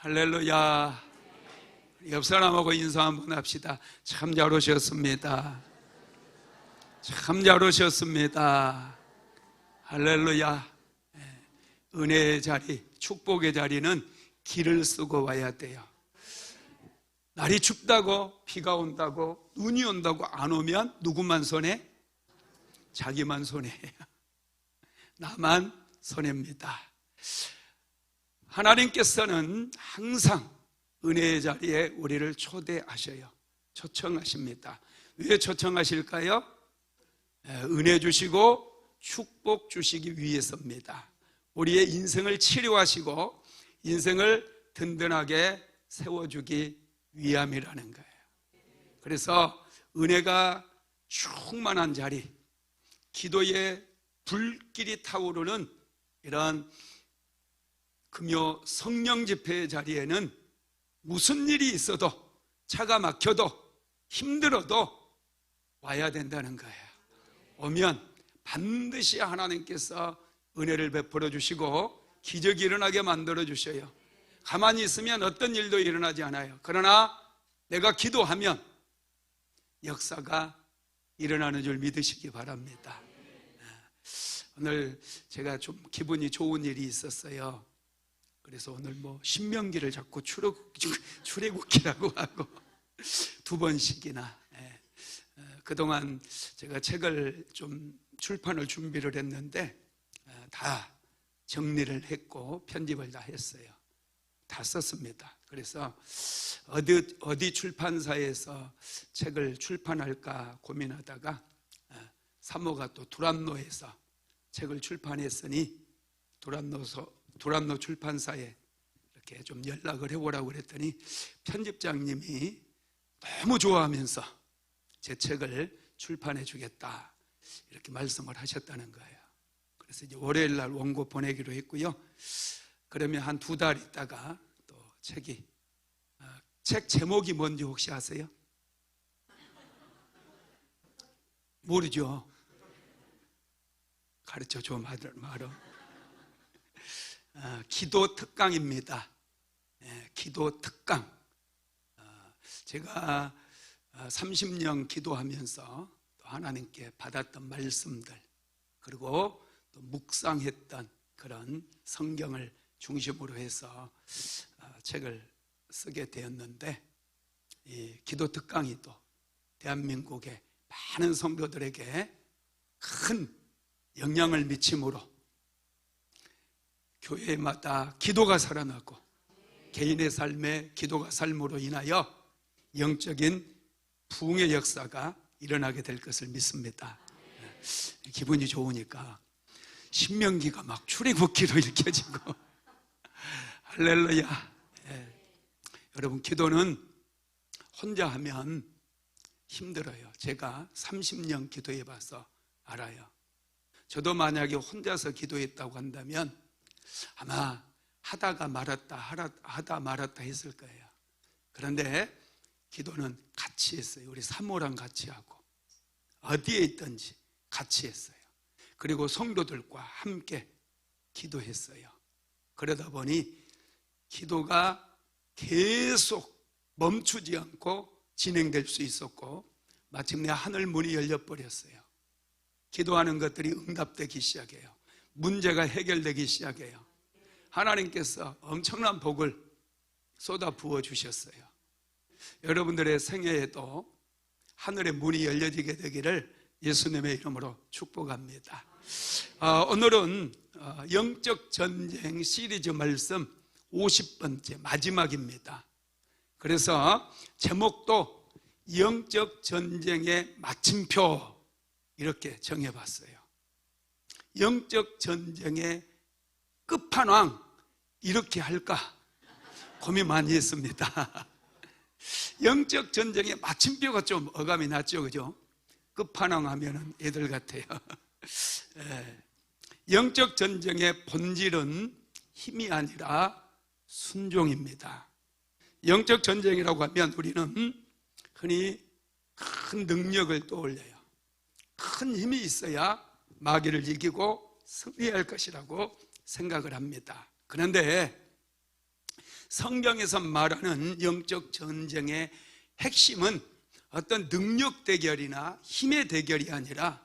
할렐루야. 옆 사람하고 인사 한번 합시다. 참 잘 오셨습니다. 참 잘 오셨습니다. 할렐루야. 은혜의 자리, 축복의 자리는 길을 쓰고 와야 돼요. 날이 춥다고, 비가 온다고, 눈이 온다고 안 오면 누구만 손해? 자기만 손해예요. 나만 손해입니다. 하나님께서는 항상 은혜의 자리에 우리를 초대하셔요. 초청하십니다. 왜 초청하실까요? 은혜 주시고 축복 주시기 위해서입니다. 우리의 인생을 치료하시고 인생을 든든하게 세워주기 위함이라는 거예요. 그래서 은혜가 충만한 자리, 기도의 불길이 타오르는 이런 금요 성령 집회의 자리에는 무슨 일이 있어도, 차가 막혀도, 힘들어도 와야 된다는 거예요. 오면 반드시 하나님께서 은혜를 베풀어 주시고 기적이 일어나게 만들어 주셔요. 가만히 있으면 어떤 일도 일어나지 않아요. 그러나 내가 기도하면 역사가 일어나는 줄 믿으시기 바랍니다. 오늘 제가 좀 기분이 좋은 일이 있었어요. 그래서 오늘 신명기를 자꾸 출애굽기라고 하고 2번씩이나 그동안 제가 책을 좀 출판을 준비를 했는데 다 정리를 했고 편집을 다 했어요. 다 썼습니다. 그래서 어디 출판사에서 책을 출판할까 고민하다가 사모가 또 두란노에서 책을 출판했으니 두란노 출판사에 이렇게 좀 연락을 해보라고 그랬더니 편집장님이 너무 좋아하면서 제 책을 출판해 주겠다 이렇게 말씀을 하셨다는 거예요. 그래서 이제 월요일 날 원고 보내기로 했고요. 그러면 한 2달 있다가 또 책 제목이 뭔지 혹시 아세요? 모르죠? 가르쳐 줘 말어. 기도 특강입니다. 기도 특강. 제가 30년 기도하면서 또 하나님께 받았던 말씀들, 그리고 또 묵상했던 그런 성경을 중심으로 해서 책을 쓰게 되었는데, 이 기도 특강이 또 대한민국의 많은 성도들에게 큰 영향을 미침으로 교회마다 기도가 살아나고 개인의 삶에 기도가 삶으로 인하여 영적인 부흥의 역사가 일어나게 될 것을 믿습니다. 기분이 좋으니까 신명기가 막 출애굽기로 읽혀지고 할렐루야. 여러분, 기도는 혼자 하면 힘들어요. 제가 30년 기도해 봐서 알아요. 저도 만약에 혼자서 기도했다고 한다면 아마 하다 말았다 했을 거예요. 그런데 기도는 같이 했어요. 우리 사모랑 같이 하고 어디에 있든지 같이 했어요. 그리고 성도들과 함께 기도했어요. 그러다 보니 기도가 계속 멈추지 않고 진행될 수 있었고 마침내 하늘 문이 열려버렸어요. 기도하는 것들이 응답되기 시작해요. 문제가 해결되기 시작해요. 하나님께서 엄청난 복을 쏟아 부어 주셨어요. 여러분들의 생애에도 하늘의 문이 열려지게 되기를 예수님의 이름으로 축복합니다. 오늘은 영적 전쟁 시리즈 말씀 50번째 마지막입니다. 그래서 제목도 영적 전쟁의 마침표 이렇게 정해봤어요. 영적 전쟁의 끝판왕 이렇게 할까 고민 많이 했습니다. 영적 전쟁의 마침표가 좀 어감이 났죠, 그죠? 끝판왕 하면은 애들 같아요. 영적 전쟁의 본질은 힘이 아니라 순종입니다. 영적 전쟁이라고 하면 우리는 흔히 큰 능력을 떠올려요. 큰 힘이 있어야 마귀를 이기고 승리할 것이라고 생각을 합니다. 그런데 성경에서 말하는 영적 전쟁의 핵심은 어떤 능력 대결이나 힘의 대결이 아니라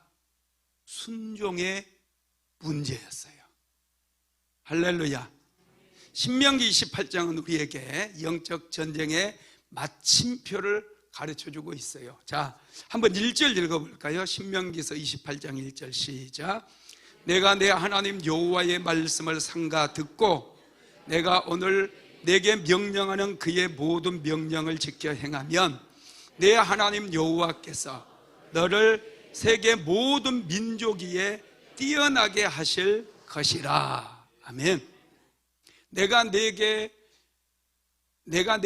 순종의 문제였어요. 할렐루야. 신명기 28장은 우리에게 영적 전쟁의 마침표를 가르쳐주고 있어요. 자, 한번 1절 읽어볼까요? 신명기서 28장 1절 시작. 내가 내 하나님 여호와의 말씀을 삼가 듣고 내가 오늘 내게 명령하는 그의 모든 명령을 지켜 행하면 내 하나님 여호와께서 너를 세계 모든 민족 위에 뛰어나게 하실 것이라. 아멘. 내가 내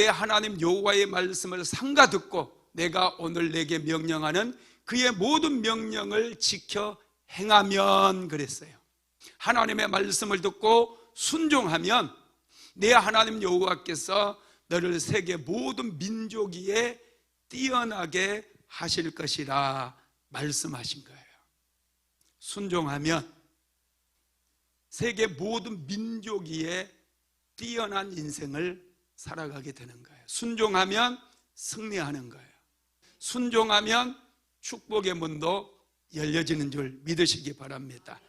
하나님 여호와의 말씀을 삼가 듣고 내가 오늘 내게 명령하는 그의 모든 명령을 지켜 행하면 그랬어요. 하나님의 말씀을 듣고 순종하면 내 하나님 여호와께서 너를 세계 모든 민족 위에 뛰어나게 하실 것이라 말씀하신 거예요. 순종하면 세계 모든 민족 위에 뛰어난 인생을 살아가게 되는 거예요. 순종하면 승리하는 거예요. 순종하면 축복의 문도 열려지는 줄 믿으시기 바랍니다.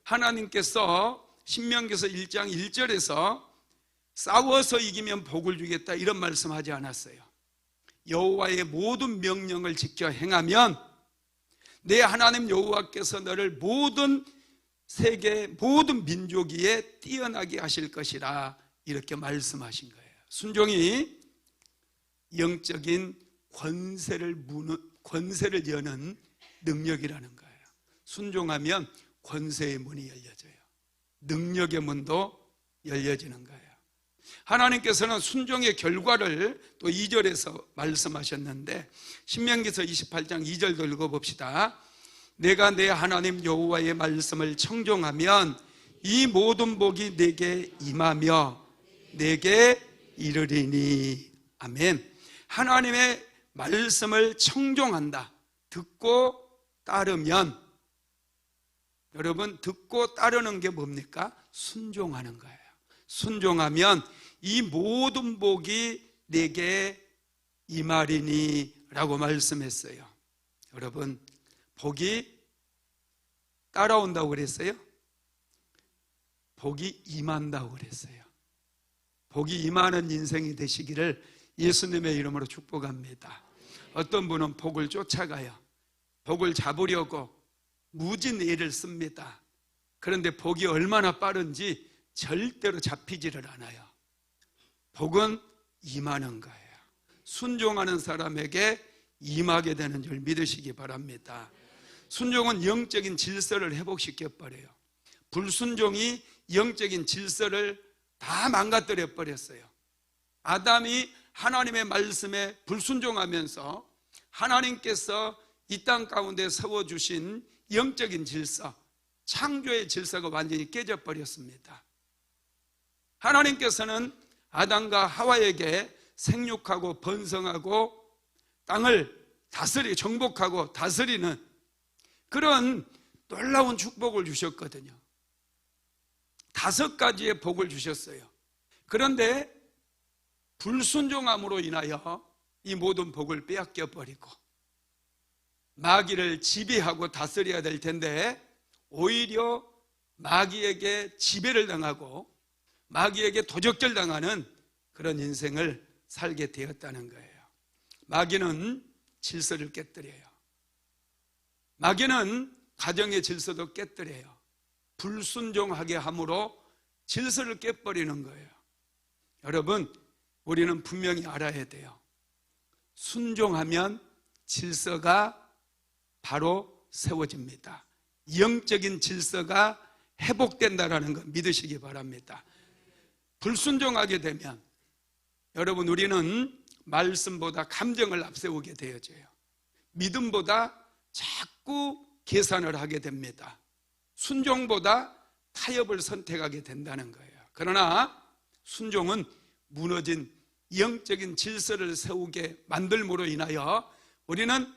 하나님께서 신명기서 1장 1절에서 싸워서 이기면 복을 주겠다 이런 말씀하지 않았어요. 여호와의 모든 명령을 지켜 행하면 내 하나님 여호와께서 너를 모든 세계 모든 민족 위에 뛰어나게 하실 것이라 이렇게 말씀하신 거예요. 순종이 영적인 권세를 여는 능력이라는 거예요. 순종하면 권세의 문이 열려져요. 능력의 문도 열려지는 거예요. 하나님께서는 순종의 결과를 또 2절에서 말씀하셨는데 신명기서 28장 2절도 읽어봅시다. 내가 내 하나님 여호와의 말씀을 청종하면 이 모든 복이 내게 임하며 내게 이르리니. 아멘. 하나님의 말씀을 청종한다. 듣고 따르면, 여러분 듣고 따르는 게 뭡니까? 순종하는 거예요. 순종하면 이 모든 복이 내게 임하리니 라고 말씀했어요. 여러분 복이 따라온다고 그랬어요? 복이 임한다고 그랬어요. 복이 임하는 인생이 되시기를 예수님의 이름으로 축복합니다. 어떤 분은 복을 쫓아가요. 복을 잡으려고 무진 애를 씁니다. 그런데 복이 얼마나 빠른지 절대로 잡히지를 않아요. 복은 임하는 거예요. 순종하는 사람에게 임하게 되는 줄 믿으시기 바랍니다. 순종은 영적인 질서를 회복시켜버려요. 불순종이 영적인 질서를 다 망가뜨려 버렸어요. 아담이 하나님의 말씀에 불순종하면서 하나님께서 이 땅 가운데 세워주신 영적인 질서, 창조의 질서가 완전히 깨져버렸습니다. 하나님께서는 아담과 하와에게 생육하고 번성하고 땅을 정복하고 다스리는 그런 놀라운 축복을 주셨거든요. 5가지의 복을 주셨어요. 그런데 불순종함으로 인하여 이 모든 복을 빼앗겨 버리고 마귀를 지배하고 다스려야 될 텐데 오히려 마귀에게 지배를 당하고 마귀에게 도적질당하는 그런 인생을 살게 되었다는 거예요. 마귀는 질서를 깨뜨려요. 마귀는 가정의 질서도 깨뜨려요. 불순종하게 함으로 질서를 깨버리는 거예요. 여러분, 우리는 분명히 알아야 돼요. 순종하면 질서가 바로 세워집니다. 영적인 질서가 회복된다는 것 믿으시기 바랍니다. 불순종하게 되면 여러분 우리는 말씀보다 감정을 앞세우게 되어져요. 믿음보다 자꾸 계산을 하게 됩니다. 순종보다 타협을 선택하게 된다는 거예요. 그러나 순종은 무너진 영적인 질서를 세우게 만들므로 인하여 우리는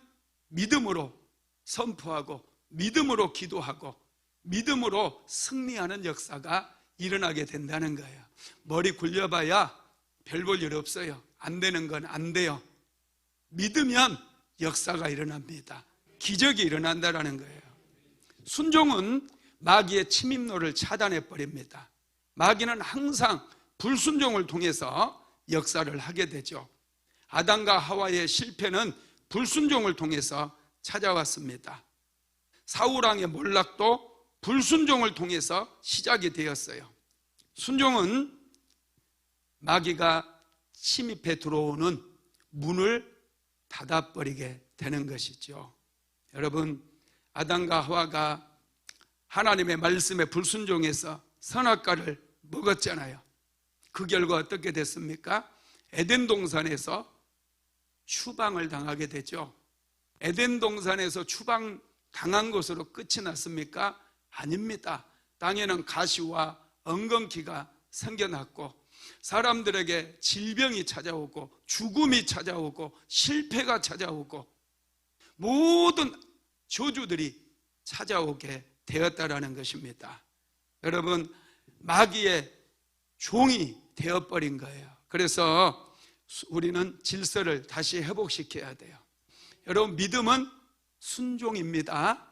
믿음으로 선포하고 믿음으로 기도하고 믿음으로 승리하는 역사가 일어나게 된다는 거예요. 머리 굴려봐야 별 볼 일 없어요. 안 되는 건 안 돼요. 믿으면 역사가 일어납니다. 기적이 일어난다는 거예요. 순종은 마귀의 침입로를 차단해 버립니다. 마귀는 항상 불순종을 통해서 역사를 하게 되죠. 아담과 하와의 실패는 불순종을 통해서 찾아왔습니다. 사울왕의 몰락도 불순종을 통해서 시작이 되었어요. 순종은 마귀가 침입해 들어오는 문을 닫아버리게 되는 것이죠. 여러분, 아담과 하와가 하나님의 말씀에 불순종해서 선악과를 먹었잖아요. 그 결과 어떻게 됐습니까? 에덴 동산에서 추방을 당하게 되죠. 에덴 동산에서 추방 당한 것으로 끝이 났습니까? 아닙니다. 땅에는 가시와 엉겅퀴가 생겨났고 사람들에게 질병이 찾아오고 죽음이 찾아오고 실패가 찾아오고 모든 저주들이 찾아오게 되었다라는 것입니다. 여러분, 마귀의 종이 되어버린 거예요. 그래서 우리는 질서를 다시 회복시켜야 돼요. 여러분, 믿음은 순종입니다.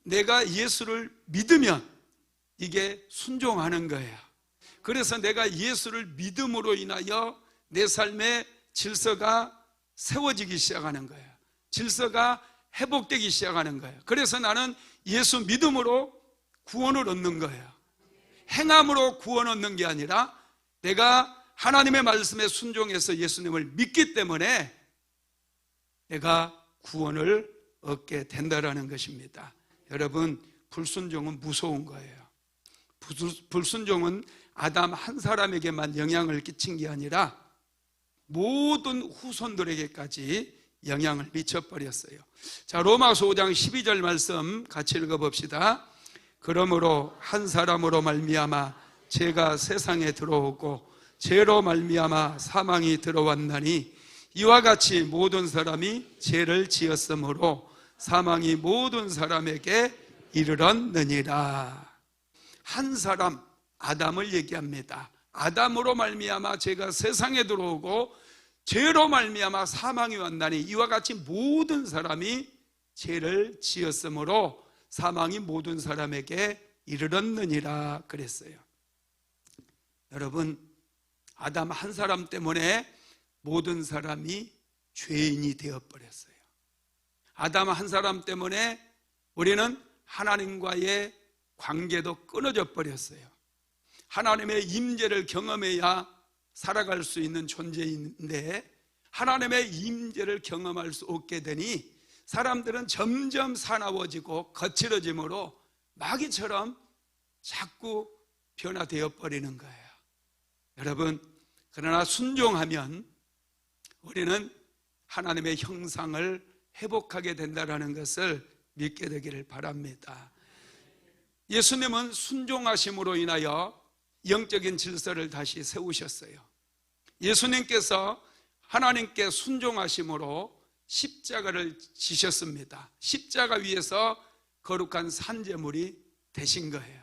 내가 예수를 믿으면 이게 순종하는 거예요. 그래서 내가 예수를 믿음으로 인하여 내 삶의 질서가 세워지기 시작하는 거예요. 질서가 회복되기 시작하는 거예요. 그래서 나는 예수 믿음으로 구원을 얻는 거예요. 행함으로 구원 얻는 게 아니라 내가 하나님의 말씀에 순종해서 예수님을 믿기 때문에 내가 구원을 얻게 된다라는 것입니다. 여러분, 불순종은 무서운 거예요. 불순종은 아담 한 사람에게만 영향을 끼친 게 아니라 모든 후손들에게까지 영향을 미쳐버렸어요. 자, 로마서 5장 12절 말씀 같이 읽어봅시다. 그러므로 한 사람으로 말미암아 죄가 세상에 들어오고 죄로 말미암아 사망이 들어왔나니 이와 같이 모든 사람이 죄를 지었으므로 사망이 모든 사람에게 이르렀느니라. 한 사람, 아담을 얘기합니다. 아담으로 말미암아 죄가 세상에 들어오고 죄로 말미암아 사망이 왔나니 이와 같이 모든 사람이 죄를 지었으므로 사망이 모든 사람에게 이르렀느니라 그랬어요. 여러분, 아담 한 사람 때문에 모든 사람이 죄인이 되어버렸어요. 아담 한 사람 때문에 우리는 하나님과의 관계도 끊어져 버렸어요. 하나님의 임재를 경험해야 살아갈 수 있는 존재인데 하나님의 임재를 경험할 수 없게 되니 사람들은 점점 사나워지고 거칠어짐으로 마귀처럼 자꾸 변화되어 버리는 거예요. 여러분, 그러나 순종하면 우리는 하나님의 형상을 회복하게 된다는 것을 믿게 되기를 바랍니다. 예수님은 순종하심으로 인하여 영적인 질서를 다시 세우셨어요. 예수님께서 하나님께 순종하심으로 십자가를 지셨습니다. 십자가 위에서 거룩한 산제물이 되신 거예요.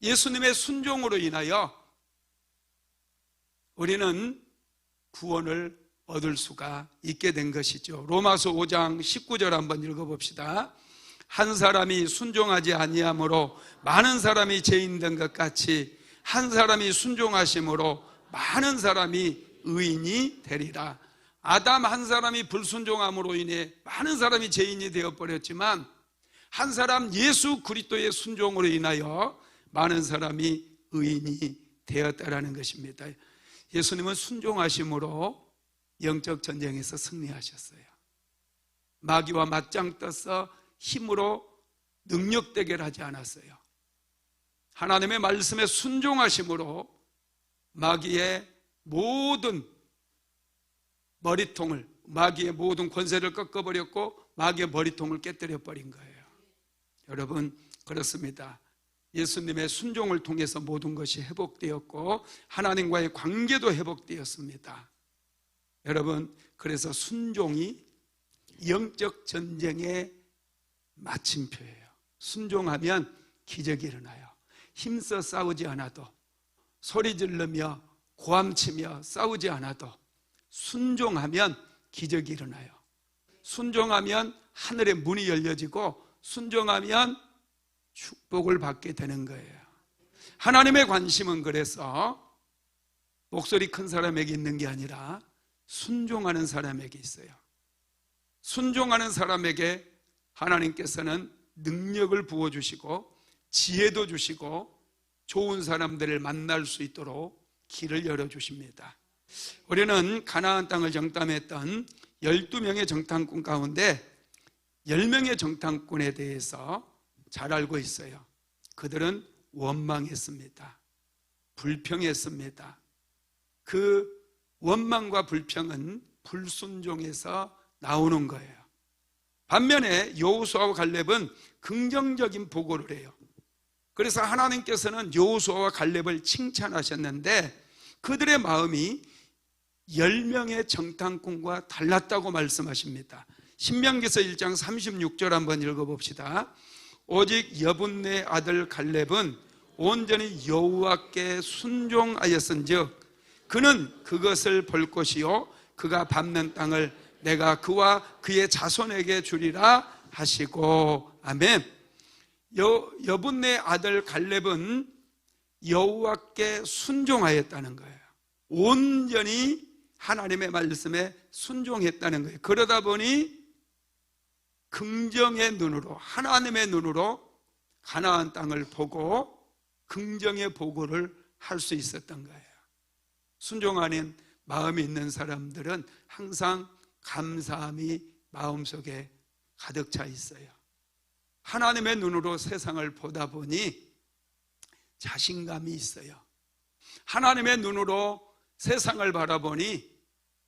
예수님의 순종으로 인하여 우리는 구원을 얻을 수가 있게 된 것이죠. 로마서 5장 19절 한번 읽어봅시다. 한 사람이 순종하지 아니함으로 많은 사람이 죄인 된 것 같이 한 사람이 순종하심으로 많은 사람이 의인이 되리라. 아담 한 사람이 불순종함으로 인해 많은 사람이 죄인이 되어버렸지만 한 사람 예수 그리스도의 순종으로 인하여 많은 사람이 의인이 되었다라는 것입니다. 예수님은 순종하심으로 영적 전쟁에서 승리하셨어요. 마귀와 맞짱 떠서 힘으로 능력 대결하지 않았어요. 하나님의 말씀에 순종하심으로 마귀의 모든 머리통을, 마귀의 모든 권세를 꺾어버렸고 마귀의 머리통을 깨뜨려 버린 거예요. 여러분, 그렇습니다. 예수님의 순종을 통해서 모든 것이 회복되었고 하나님과의 관계도 회복되었습니다. 여러분, 그래서 순종이 영적 전쟁의 마침표예요. 순종하면 기적이 일어나요. 힘써 싸우지 않아도 소리 지르며 고함치며 싸우지 않아도 순종하면 기적이 일어나요. 순종하면 하늘의 문이 열려지고 순종하면 축복을 받게 되는 거예요. 하나님의 관심은 그래서 목소리 큰 사람에게 있는 게 아니라 순종하는 사람에게 있어요. 순종하는 사람에게 하나님께서는 능력을 부어주시고 지혜도 주시고 좋은 사람들을 만날 수 있도록 길을 열어주십니다. 우리는 가나안 땅을 정탐했던 12명의 정탐꾼 가운데 10명의 정탐꾼에 대해서 잘 알고 있어요. 그들은 원망했습니다. 불평했습니다. 그 원망과 불평은 불순종에서 나오는 거예요. 반면에 여호수아와 갈렙은 긍정적인 보고를 해요. 그래서 하나님께서는 여호수아와 갈렙을 칭찬하셨는데 그들의 마음이 10명의 정탐꾼과 달랐다고 말씀하십니다. 신명기서 1장 36절 한번 읽어봅시다. 오직 여분네 아들 갈렙은 온전히 여호와께 순종하였은즉 그는 그것을 볼 것이요 그가 밟는 땅을 내가 그와 그의 자손에게 주리라 하시고. 아멘. 여분네 아들 갈렙은 여호와께 순종하였다는 거예요. 온전히 하나님의 말씀에 순종했다는 거예요. 그러다 보니 긍정의 눈으로, 하나님의 눈으로 가나안 땅을 보고 긍정의 보고를 할 수 있었던 거예요. 순종하는 마음이 있는 사람들은 항상 감사함이 마음속에 가득 차 있어요. 하나님의 눈으로 세상을 보다 보니 자신감이 있어요. 하나님의 눈으로 세상을 바라보니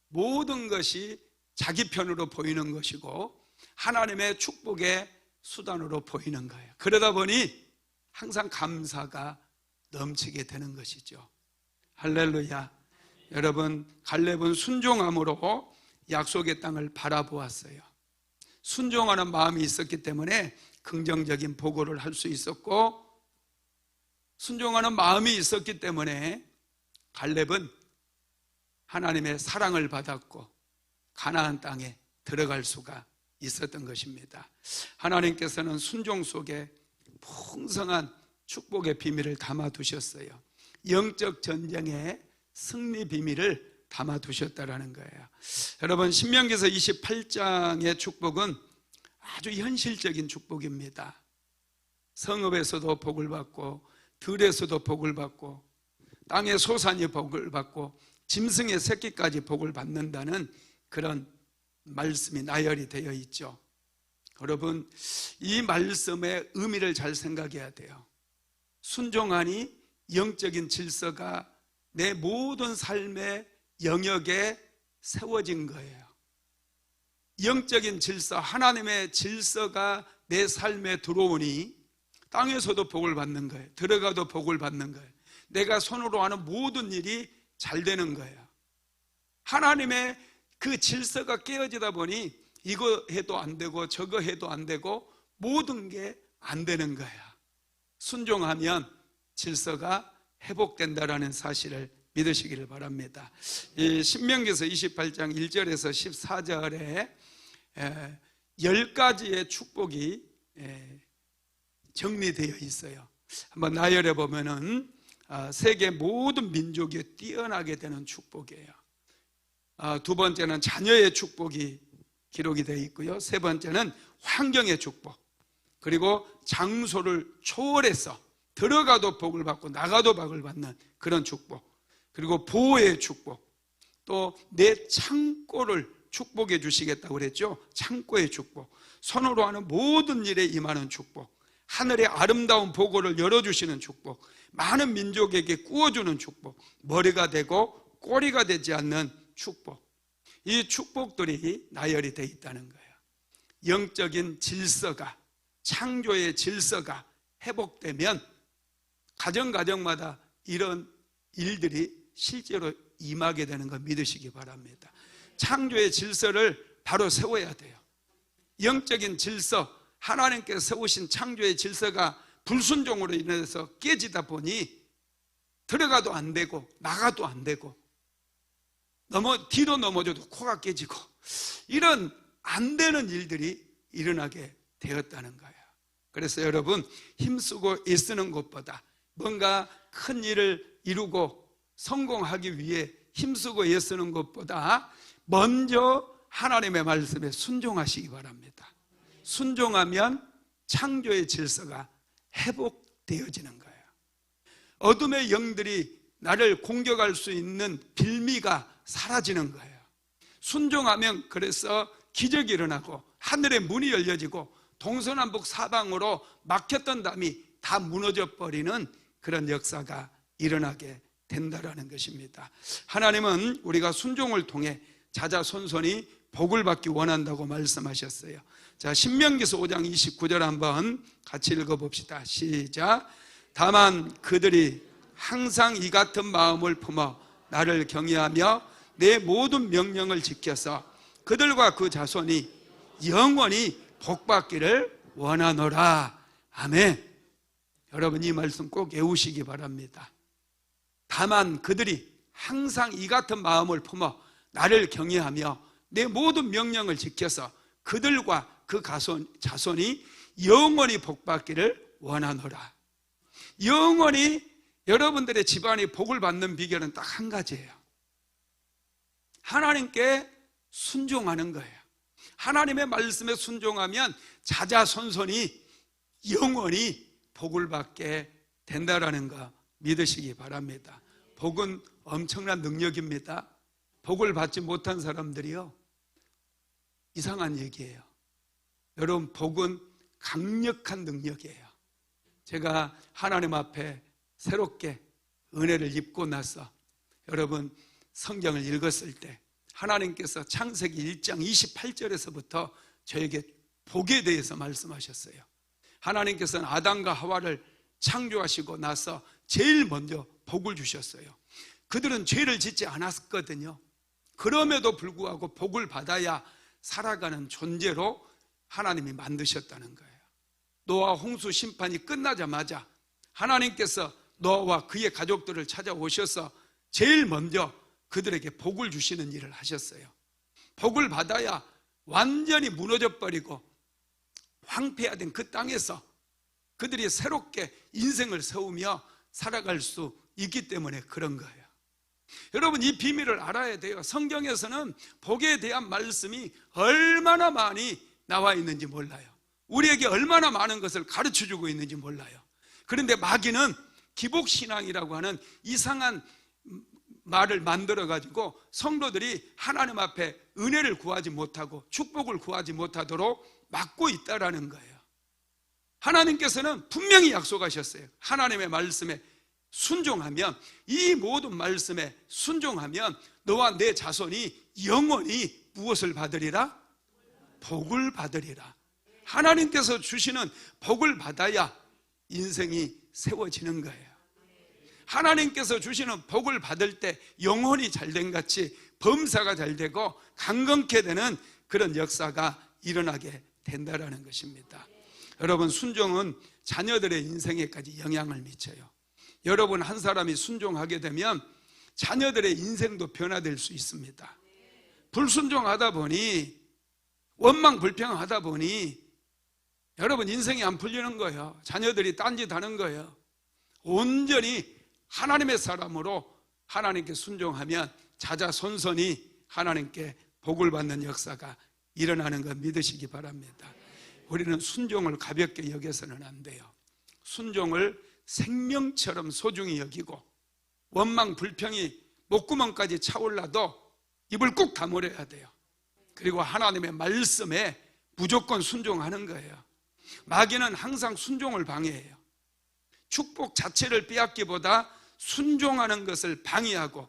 모든 것이 자기 편으로 보이는 것이고 하나님의 축복의 수단으로 보이는 거예요. 그러다 보니 항상 감사가 넘치게 되는 것이죠. 할렐루야. 여러분, 갈렙은 순종함으로 약속의 땅을 바라보았어요. 순종하는 마음이 있었기 때문에 긍정적인 보고를 할 수 있었고, 순종하는 마음이 있었기 때문에 갈렙은 하나님의 사랑을 받았고 가나안 땅에 들어갈 수가 있었던 것입니다. 하나님께서는 순종 속에 풍성한 축복의 비밀을 담아두셨어요. 영적 전쟁의 승리 비밀을 담아두셨다라는 거예요. 여러분, 신명기서 28장의 축복은 아주 현실적인 축복입니다. 성읍에서도 복을 받고 들에서도 복을 받고 땅의 소산이 복을 받고 짐승의 새끼까지 복을 받는다는 그런 말씀이 나열이 되어 있죠. 여러분, 이 말씀의 의미를 잘 생각해야 돼요. 순종하니 영적인 질서가 내 모든 삶의 영역에 세워진 거예요. 영적인 질서, 하나님의 질서가 내 삶에 들어오니 땅에서도 복을 받는 거예요. 들어가도 복을 받는 거예요. 내가 손으로 하는 모든 일이 잘 되는 거예요. 하나님의 그 질서가 깨어지다 보니 이거 해도 안 되고 저거 해도 안 되고 모든 게 안 되는 거야. 순종하면 질서가 회복된다라는 사실을 믿으시기를 바랍니다. 이 신명기서 28장 1절에서 14절에 10가지의 축복이 정리되어 있어요. 한번 나열해 보면은 세계 모든 민족이 뛰어나게 되는 축복이에요. 두 번째는 자녀의 축복이 기록이 되어 있고요. 세 번째는 환경의 축복, 그리고 장소를 초월해서 들어가도 복을 받고 나가도 복을 받는 그런 축복, 그리고 보호의 축복, 또 내 창고를 축복해 주시겠다고 그랬죠. 창고의 축복, 손으로 하는 모든 일에 임하는 축복, 하늘의 아름다운 보고를 열어주시는 축복, 많은 민족에게 꾸어주는 축복, 머리가 되고 꼬리가 되지 않는 축복, 이 축복들이 나열이 되어 있다는 거예요. 영적인 질서가, 창조의 질서가 회복되면 가정마다 이런 일들이 실제로 임하게 되는 거 믿으시기 바랍니다. 창조의 질서를 바로 세워야 돼요. 영적인 질서, 하나님께서 세우신 창조의 질서가 불순종으로 인해서 깨지다 보니 들어가도 안 되고 나가도 안 되고 뒤로 넘어져도 코가 깨지고 이런 안 되는 일들이 일어나게 되었다는 거예요. 그래서 여러분, 힘쓰고 애쓰는 것보다 뭔가 큰 일을 이루고 성공하기 위해 힘쓰고 애쓰는 것보다 먼저 하나님의 말씀에 순종하시기 바랍니다. 순종하면 창조의 질서가 회복되어지는 거예요. 어둠의 영들이 나를 공격할 수 있는 빌미가 사라지는 거예요. 순종하면 그래서 기적이 일어나고 하늘의 문이 열려지고 동서남북 사방으로 막혔던 담이 다 무너져 버리는 그런 역사가 일어나게 된다라는 것입니다. 하나님은 우리가 순종을 통해 자자손손이 복을 받기 원한다고 말씀하셨어요. 자, 신명기서 5장 29절 한번 같이 읽어봅시다. 시작. 다만 그들이 항상 이 같은 마음을 품어 나를 경외하며 내 모든 명령을 지켜서 그들과 그 자손이 영원히 복받기를 원하노라. 아멘. 여러분, 이 말씀 꼭 외우시기 바랍니다. 다만 그들이 항상 이 같은 마음을 품어 나를 경외하며 내 모든 명령을 지켜서 그들과 그 자손이 영원히 복받기를 원하노라. 영원히 여러분들의 집안이 복을 받는 비결은 딱 한 가지예요. 하나님께 순종하는 거예요. 하나님의 말씀에 순종하면 자자손손이 영원히 복을 받게 된다라는 거 믿으시기 바랍니다. 복은 엄청난 능력입니다. 복을 받지 못한 사람들이요, 이상한 얘기예요. 여러분, 복은 강력한 능력이에요. 제가 하나님 앞에 새롭게 은혜를 입고 나서 여러분 성경을 읽었을 때 하나님께서 창세기 1장 28절에서부터 저에게 복에 대해서 말씀하셨어요. 하나님께서는 아담과 하와를 창조하시고 나서 제일 먼저 복을 주셨어요. 그들은 죄를 짓지 않았거든요. 그럼에도 불구하고 복을 받아야 살아가는 존재로 하나님이 만드셨다는 거예요. 노아 홍수 심판이 끝나자마자 하나님께서 노아와 그의 가족들을 찾아오셔서 제일 먼저 그들에게 복을 주시는 일을 하셨어요. 복을 받아야 완전히 무너져 버리고 황폐화된 그 땅에서 그들이 새롭게 인생을 세우며 살아갈 수 있기 때문에 그런 거예요. 여러분, 이 비밀을 알아야 돼요. 성경에서는 복에 대한 말씀이 얼마나 많이 나와 있는지 몰라요. 우리에게 얼마나 많은 것을 가르쳐주고 있는지 몰라요. 그런데 마귀는 기복신앙이라고 하는 이상한 말을 만들어가지고 성도들이 하나님 앞에 은혜를 구하지 못하고 축복을 구하지 못하도록 막고 있다라는 거예요. 하나님께서는 분명히 약속하셨어요. 하나님의 말씀에 순종하면, 이 모든 말씀에 순종하면 너와 내 자손이 영원히 무엇을 받으리라? 복을 받으리라. 하나님께서 주시는 복을 받아야 인생이 세워지는 거예요. 하나님께서 주시는 복을 받을 때 영혼이 잘된 같이 범사가 잘 되고 강건케 되는 그런 역사가 일어나게 된다라는 것입니다. 여러분, 순종은 자녀들의 인생에까지 영향을 미쳐요. 여러분 한 사람이 순종하게 되면 자녀들의 인생도 변화될 수 있습니다. 불순종하다 보니, 원망불평하다 보니 여러분 인생이 안 풀리는 거예요. 자녀들이 딴짓하는 거예요. 온전히 하나님의 사람으로 하나님께 순종하면 자자손손이 하나님께 복을 받는 역사가 일어나는 것 믿으시기 바랍니다. 우리는 순종을 가볍게 여겨서는 안 돼요. 순종을 생명처럼 소중히 여기고 원망 불평이 목구멍까지 차올라도 입을 꾹 다물어야 돼요. 그리고 하나님의 말씀에 무조건 순종하는 거예요. 마귀는 항상 순종을 방해해요. 축복 자체를 빼앗기보다 순종하는 것을 방해하고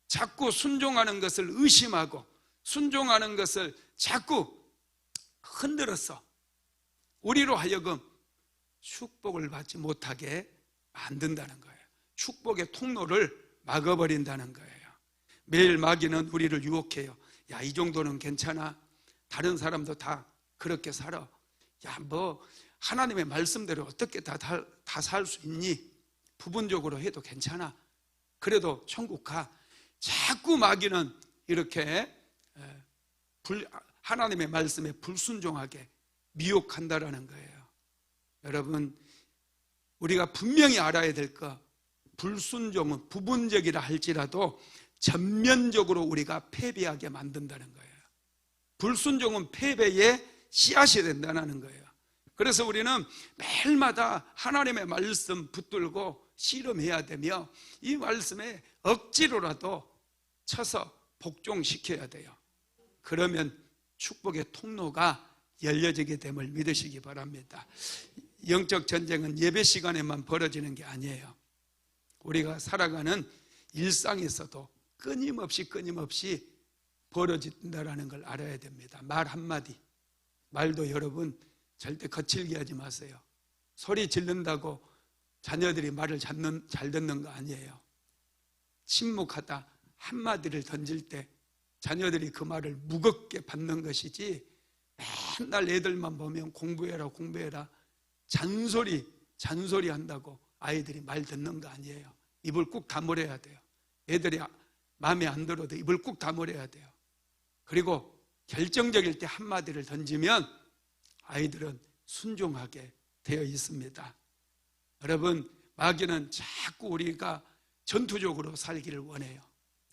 자꾸 순종하는 것을 의심하고 순종하는 것을 자꾸 흔들어서 우리로 하여금 축복을 받지 못하게 만든다는 거예요. 축복의 통로를 막아버린다는 거예요. 매일 마귀는 우리를 유혹해요. 야, 이 정도는 괜찮아. 다른 사람도 다 그렇게 살아. 야, 뭐 하나님의 말씀대로 어떻게 다 살 수 있니? 부분적으로 해도 괜찮아. 그래도 천국 가. 자꾸 마귀는 이렇게 하나님의 말씀에 불순종하게 미혹한다라는 거예요. 여러분, 우리가 분명히 알아야 될 거, 불순종은 부분적이라 할지라도 전면적으로 우리가 패배하게 만든다는 거예요. 불순종은 패배의 씨앗이 된다는 거예요. 그래서 우리는 매일마다 하나님의 말씀 붙들고 씨름해야 되며, 이 말씀에 억지로라도 쳐서 복종시켜야 돼요. 그러면 축복의 통로가 열려지게 됨을 믿으시기 바랍니다. 영적 전쟁은 예배 시간에만 벌어지는 게 아니에요. 우리가 살아가는 일상에서도 끊임없이 벌어진다는 걸 알아야 됩니다. 말 한마디, 말도 여러분 절대 거칠게 하지 마세요. 소리 지른다고 자녀들이 말을 잘 듣는 거 아니에요. 침묵하다 한마디를 던질 때 자녀들이 그 말을 무겁게 받는 것이지, 맨날 애들만 보면 공부해라 잔소리 한다고 아이들이 말 듣는 거 아니에요. 입을 꾹 다물어야 돼요. 애들이 마음에 안 들어도 입을 꾹 다물어야 돼요. 그리고 결정적일 때 한마디를 던지면 아이들은 순종하게 되어 있습니다. 여러분, 마귀는 자꾸 우리가 전투적으로 살기를 원해요.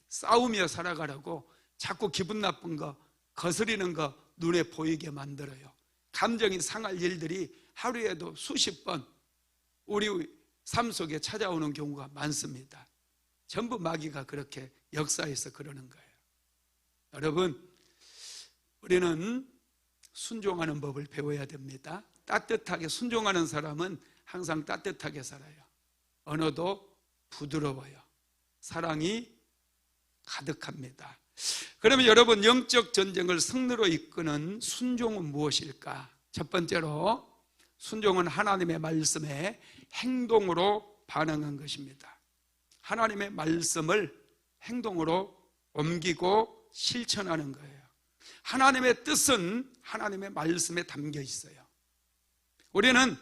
싸우며 살아가라고 자꾸 기분 나쁜 거, 거스리는 거 눈에 보이게 만들어요. 감정이 상할 일들이 하루에도 수십 번 우리 삶 속에 찾아오는 경우가 많습니다. 전부 마귀가 그렇게 역사해서 그러는 거예요. 여러분, 우리는 순종하는 법을 배워야 됩니다. 따뜻하게 순종하는 사람은 항상 따뜻하게 살아요. 언어도 부드러워요. 사랑이 가득합니다. 그러면 여러분, 영적 전쟁을 승리로 이끄는 순종은 무엇일까? 첫 번째로, 순종은 하나님의 말씀에 행동으로 반응한 것입니다. 하나님의 말씀을 행동으로 옮기고 실천하는 거예요. 하나님의 뜻은 하나님의 말씀에 담겨 있어요. 우리는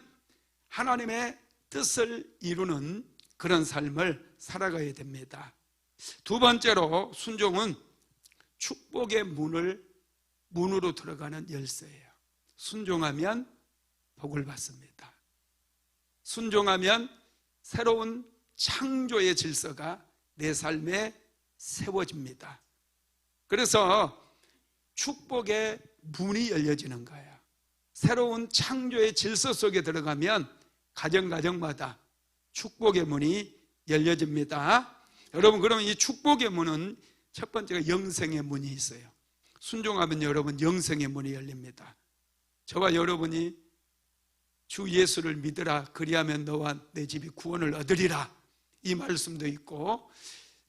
하나님의 뜻을 이루는 그런 삶을 살아가야 됩니다. 두 번째로, 순종은 축복의 문으로 들어가는 열쇠예요. 순종하면 복을 받습니다. 순종하면 새로운 창조의 질서가 내 삶에 세워집니다. 그래서 축복의 문이 열려지는 거예요. 새로운 창조의 질서 속에 들어가면 가정마다 축복의 문이 열려집니다. 여러분, 그러면 이 축복의 문은 첫 번째가 영생의 문이 있어요. 순종하면 여러분 영생의 문이 열립니다. 저와 여러분이 주 예수를 믿으라, 그리하면 너와 내 집이 구원을 얻으리라, 이 말씀도 있고,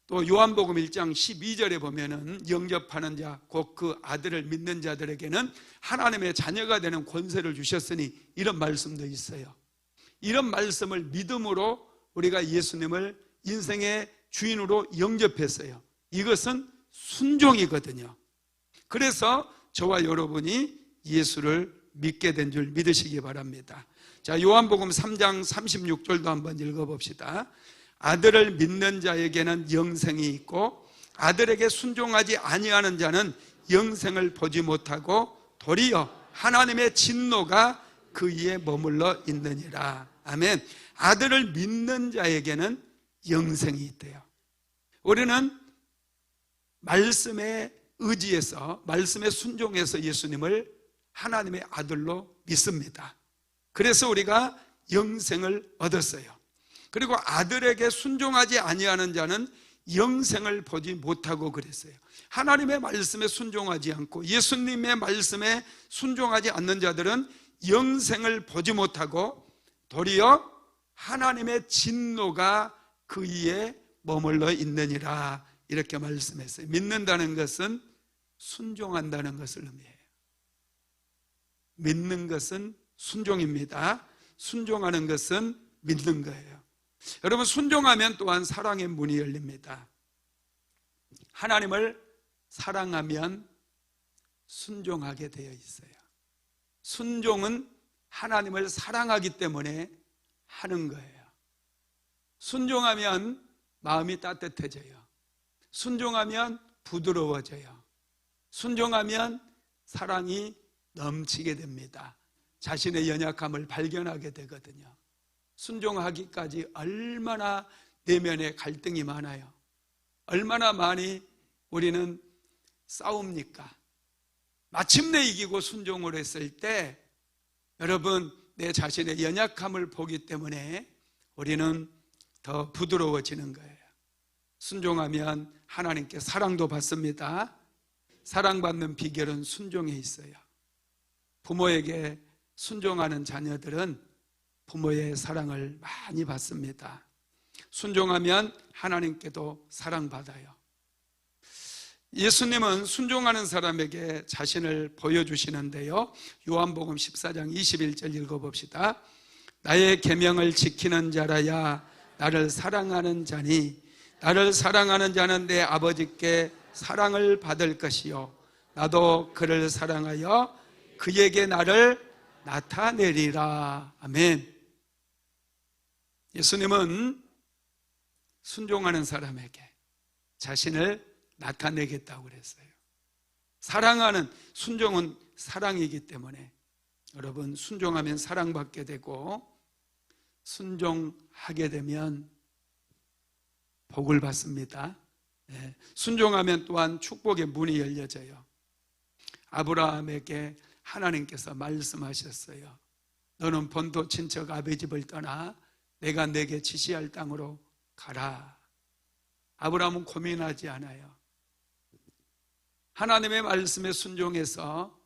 또 요한복음 1장 12절에 보면은 영접하는 자, 곧 그 아들을 믿는 자들에게는 하나님의 자녀가 되는 권세를 주셨으니, 이런 말씀도 있어요. 이런 말씀을 믿음으로 우리가 예수님을 인생의 주인으로 영접했어요. 이것은 순종이거든요. 그래서 저와 여러분이 예수를 믿게 된 줄 믿으시기 바랍니다. 자, 요한복음 3장 36절도 한번 읽어봅시다. 아들을 믿는 자에게는 영생이 있고 아들에게 순종하지 아니하는 자는 영생을 보지 못하고 도리어 하나님의 진노가 그 위에 머물러 있느니라. 아멘. 아들을 믿는 자에게는 영생이 있대요. 우리는 말씀에 의지해서, 말씀에 순종해서 예수님을 하나님의 아들로 믿습니다. 그래서 우리가 영생을 얻었어요. 그리고 아들에게 순종하지 아니하는 자는 영생을 보지 못하고 그랬어요. 하나님의 말씀에 순종하지 않고 예수님의 말씀에 순종하지 않는 자들은 영생을 보지 못하고 도리어 하나님의 진노가 그 위에 머물러 있느니라, 이렇게 말씀했어요. 믿는다는 것은 순종한다는 것을 의미해요. 믿는 것은 순종입니다. 순종하는 것은 믿는 거예요. 여러분, 순종하면 또한 사랑의 문이 열립니다. 하나님을 사랑하면 순종하게 되어 있어요. 순종은 하나님을 사랑하기 때문에 하는 거예요. 순종하면 마음이 따뜻해져요. 순종하면 부드러워져요. 순종하면 사랑이 넘치게 됩니다. 자신의 연약함을 발견하게 되거든요. 순종하기까지 얼마나 내면에 갈등이 많아요. 얼마나 많이 우리는 싸웁니까? 마침내 이기고 순종을 했을 때 여러분, 내 자신의 연약함을 보기 때문에 우리는 더 부드러워지는 거예요. 순종하면 하나님께 사랑도 받습니다. 사랑받는 비결은 순종에 있어요. 부모에게 순종하는 자녀들은 부모의 사랑을 많이 받습니다. 순종하면 하나님께도 사랑받아요. 예수님은 순종하는 사람에게 자신을 보여주시는데요, 요한복음 14장 21절 읽어봅시다. 나의 계명을 지키는 자라야 나를 사랑하는 자니 나를 사랑하는 자는 내 아버지께 사랑을 받을 것이요 나도 그를 사랑하여 그에게 나를 나타내리라. 아멘. 예수님은 순종하는 사람에게 자신을 나타내겠다고 그랬어요. 사랑하는, 순종은 사랑이기 때문에 여러분, 순종하면 사랑받게 되고 순종하게 되면 복을 받습니다. 네. 순종하면 또한 축복의 문이 열려져요. 아브라함에게 하나님께서 말씀하셨어요. 너는 본토 친척 아비 집을 떠나 내가 내게 지시할 땅으로 가라. 아브라함은 고민하지 않아요. 하나님의 말씀에 순종해서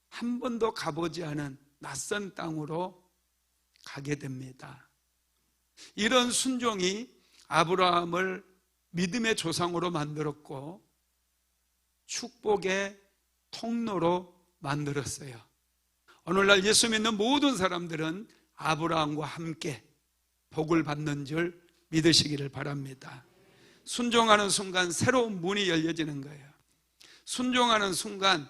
한 번도 가보지 않은 낯선 땅으로 가게 됩니다. 이런 순종이 아브라함을 믿음의 조상으로 만들었고 축복의 통로로 만들었어요. 오늘날 예수 믿는 모든 사람들은 아브라함과 함께 복을 받는 줄 믿으시기를 바랍니다. 순종하는 순간 새로운 문이 열려지는 거예요. 순종하는 순간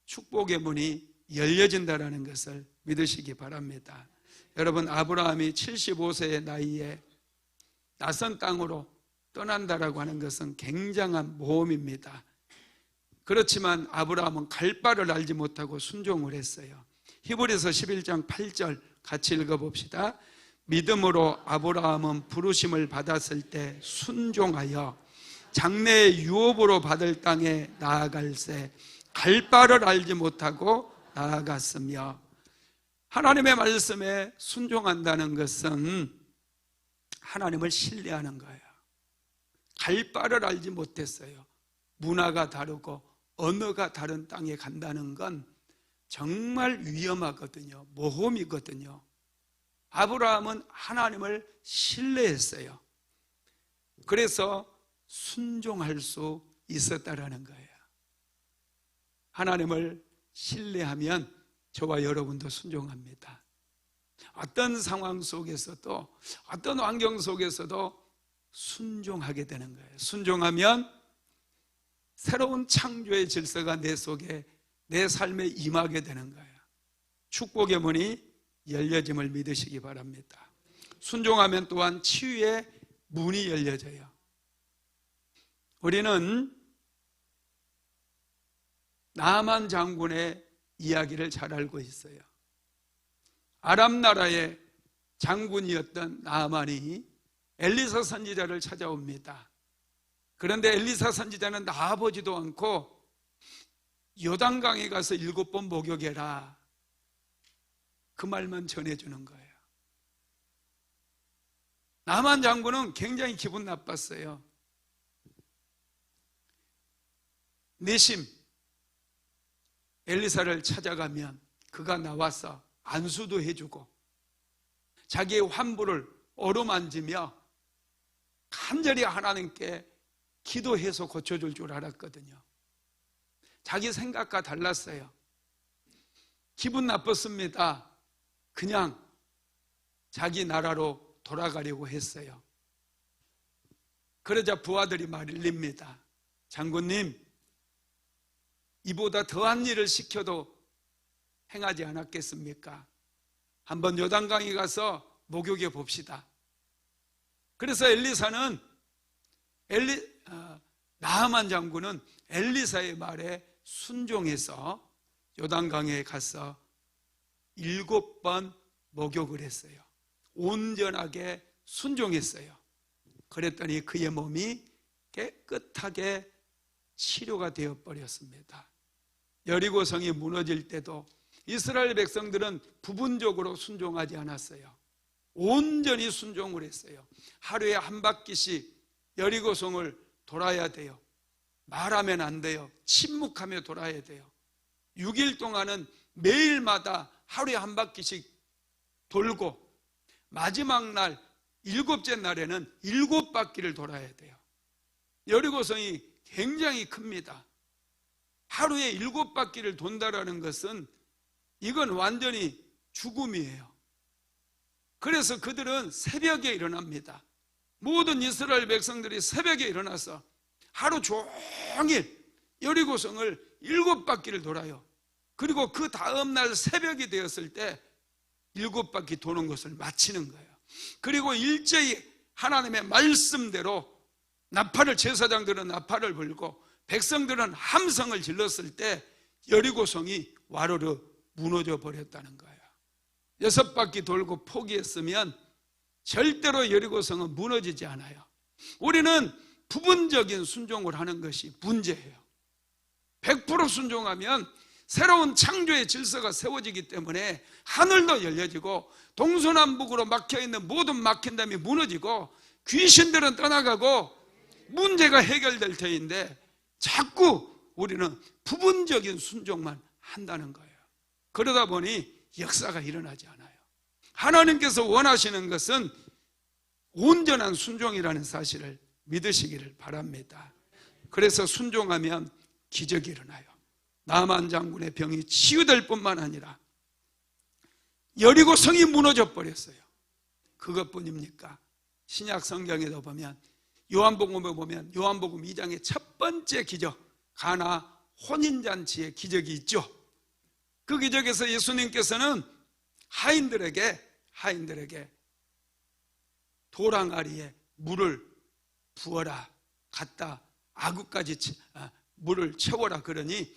축복의 문이 열려진다는 것을 믿으시기 바랍니다. 여러분, 아브라함이 75세의 나이에 낯선 땅으로 떠난다라고 하는 것은 굉장한 모험입니다. 그렇지만 아브라함은 갈 바를 알지 못하고 순종을 했어요. 히브리서 11장 8절 같이 읽어봅시다. 믿음으로 아브라함은 부르심을 받았을 때 순종하여 장래의 유업으로 받을 땅에 나아갈새 갈 바를 알지 못하고 나아갔으며, 하나님의 말씀에 순종한다는 것은 하나님을 신뢰하는 거예요. 갈 바를 알지 못했어요. 문화가 다르고 언어가 다른 땅에 간다는 건 정말 위험하거든요. 모험이거든요. 아브라함은 하나님을 신뢰했어요. 그래서 순종할 수 있었다라는 거예요. 하나님을 신뢰하면 저와 여러분도 순종합니다. 어떤 상황 속에서도, 어떤 환경 속에서도 순종하게 되는 거예요. 순종하면 새로운 창조의 질서가 내 속에, 내 삶에 임하게 되는 거예요. 축복의 문이 열려짐을 믿으시기 바랍니다. 순종하면 또한 치유의 문이 열려져요. 우리는 나만 장군의 이야기를 잘 알고 있어요. 아람 나라의 장군이었던 나만이 엘리사 선지자를 찾아옵니다. 그런데 엘리사 선지자는 나아보지도 않고 요단강에 가서 7번 목욕해라, 그 말만 전해주는 거예요. 나만 장군은 굉장히 기분 나빴어요. 내심 엘리사를 찾아가면 그가 나와서 안수도 해주고 자기의 환부를 어루만지며 간절히 하나님께 기도해서 고쳐줄 줄 알았거든요. 자기 생각과 달랐어요. 기분 나빴습니다. 그냥 자기 나라로 돌아가려고 했어요. 그러자 부하들이 말립니다. 장군님, 이보다 더한 일을 시켜도 행하지 않았겠습니까? 한번 요단강에 가서 목욕해 봅시다. 그래서 나하만 장군은 엘리사의 말에 순종해서 요단강에 가서 7번 목욕을 했어요. 온전하게 순종했어요. 그랬더니 그의 몸이 깨끗하게 치료가 되어버렸습니다. 여리고성이 무너질 때도 이스라엘 백성들은 부분적으로 순종하지 않았어요. 온전히 순종을 했어요. 하루에 한 바퀴씩 여리고성을 돌아야 돼요. 말하면 안 돼요. 침묵하며 돌아야 돼요. 6일 동안은 매일마다 하루에 한 바퀴씩 돌고 마지막 날 7째 날에는 7바퀴를 돌아야 돼요. 여리고성이 굉장히 큽니다. 하루에 7바퀴를 돈다라는 것은 이건 완전히 죽음이에요. 그래서 그들은 새벽에 일어납니다. 모든 이스라엘 백성들이 새벽에 일어나서 하루 종일 여리고성을 7바퀴를 돌아요. 그리고 그 다음날 새벽이 되었을 때 7바퀴 도는 것을 마치는 거예요. 그리고 일제히 하나님의 말씀대로 제사장들은 나팔을 불고 백성들은 함성을 질렀을 때 여리고성이 와르르 무너져 버렸다는 거예요. 6바퀴 돌고 포기했으면 절대로 여리고성은 무너지지 않아요. 우리는 부분적인 순종을 하는 것이 문제예요. 100% 순종하면 새로운 창조의 질서가 세워지기 때문에 하늘도 열려지고 동서남북으로 막혀있는 모든 막힌담이 무너지고 귀신들은 떠나가고 문제가 해결될 터인데 자꾸 우리는 부분적인 순종만 한다는 거예요. 그러다 보니 역사가 일어나지 않아요. 하나님께서 원하시는 것은 온전한 순종이라는 사실을 믿으시기를 바랍니다. 그래서 순종하면 기적이 일어나요. 나만 장군의 병이 치유될 뿐만 아니라 여리고성이 무너져 버렸어요. 그것뿐입니까? 신약 성경에도 보면 요한복음에 보면 요한복음 2장의 첫 번째 기적, 가나 혼인잔치의 기적이 있죠. 그 기적에서 예수님께서는 하인들에게 도랑아리에 물을 부어라, 갖다 아구까지 물을 채워라 그러니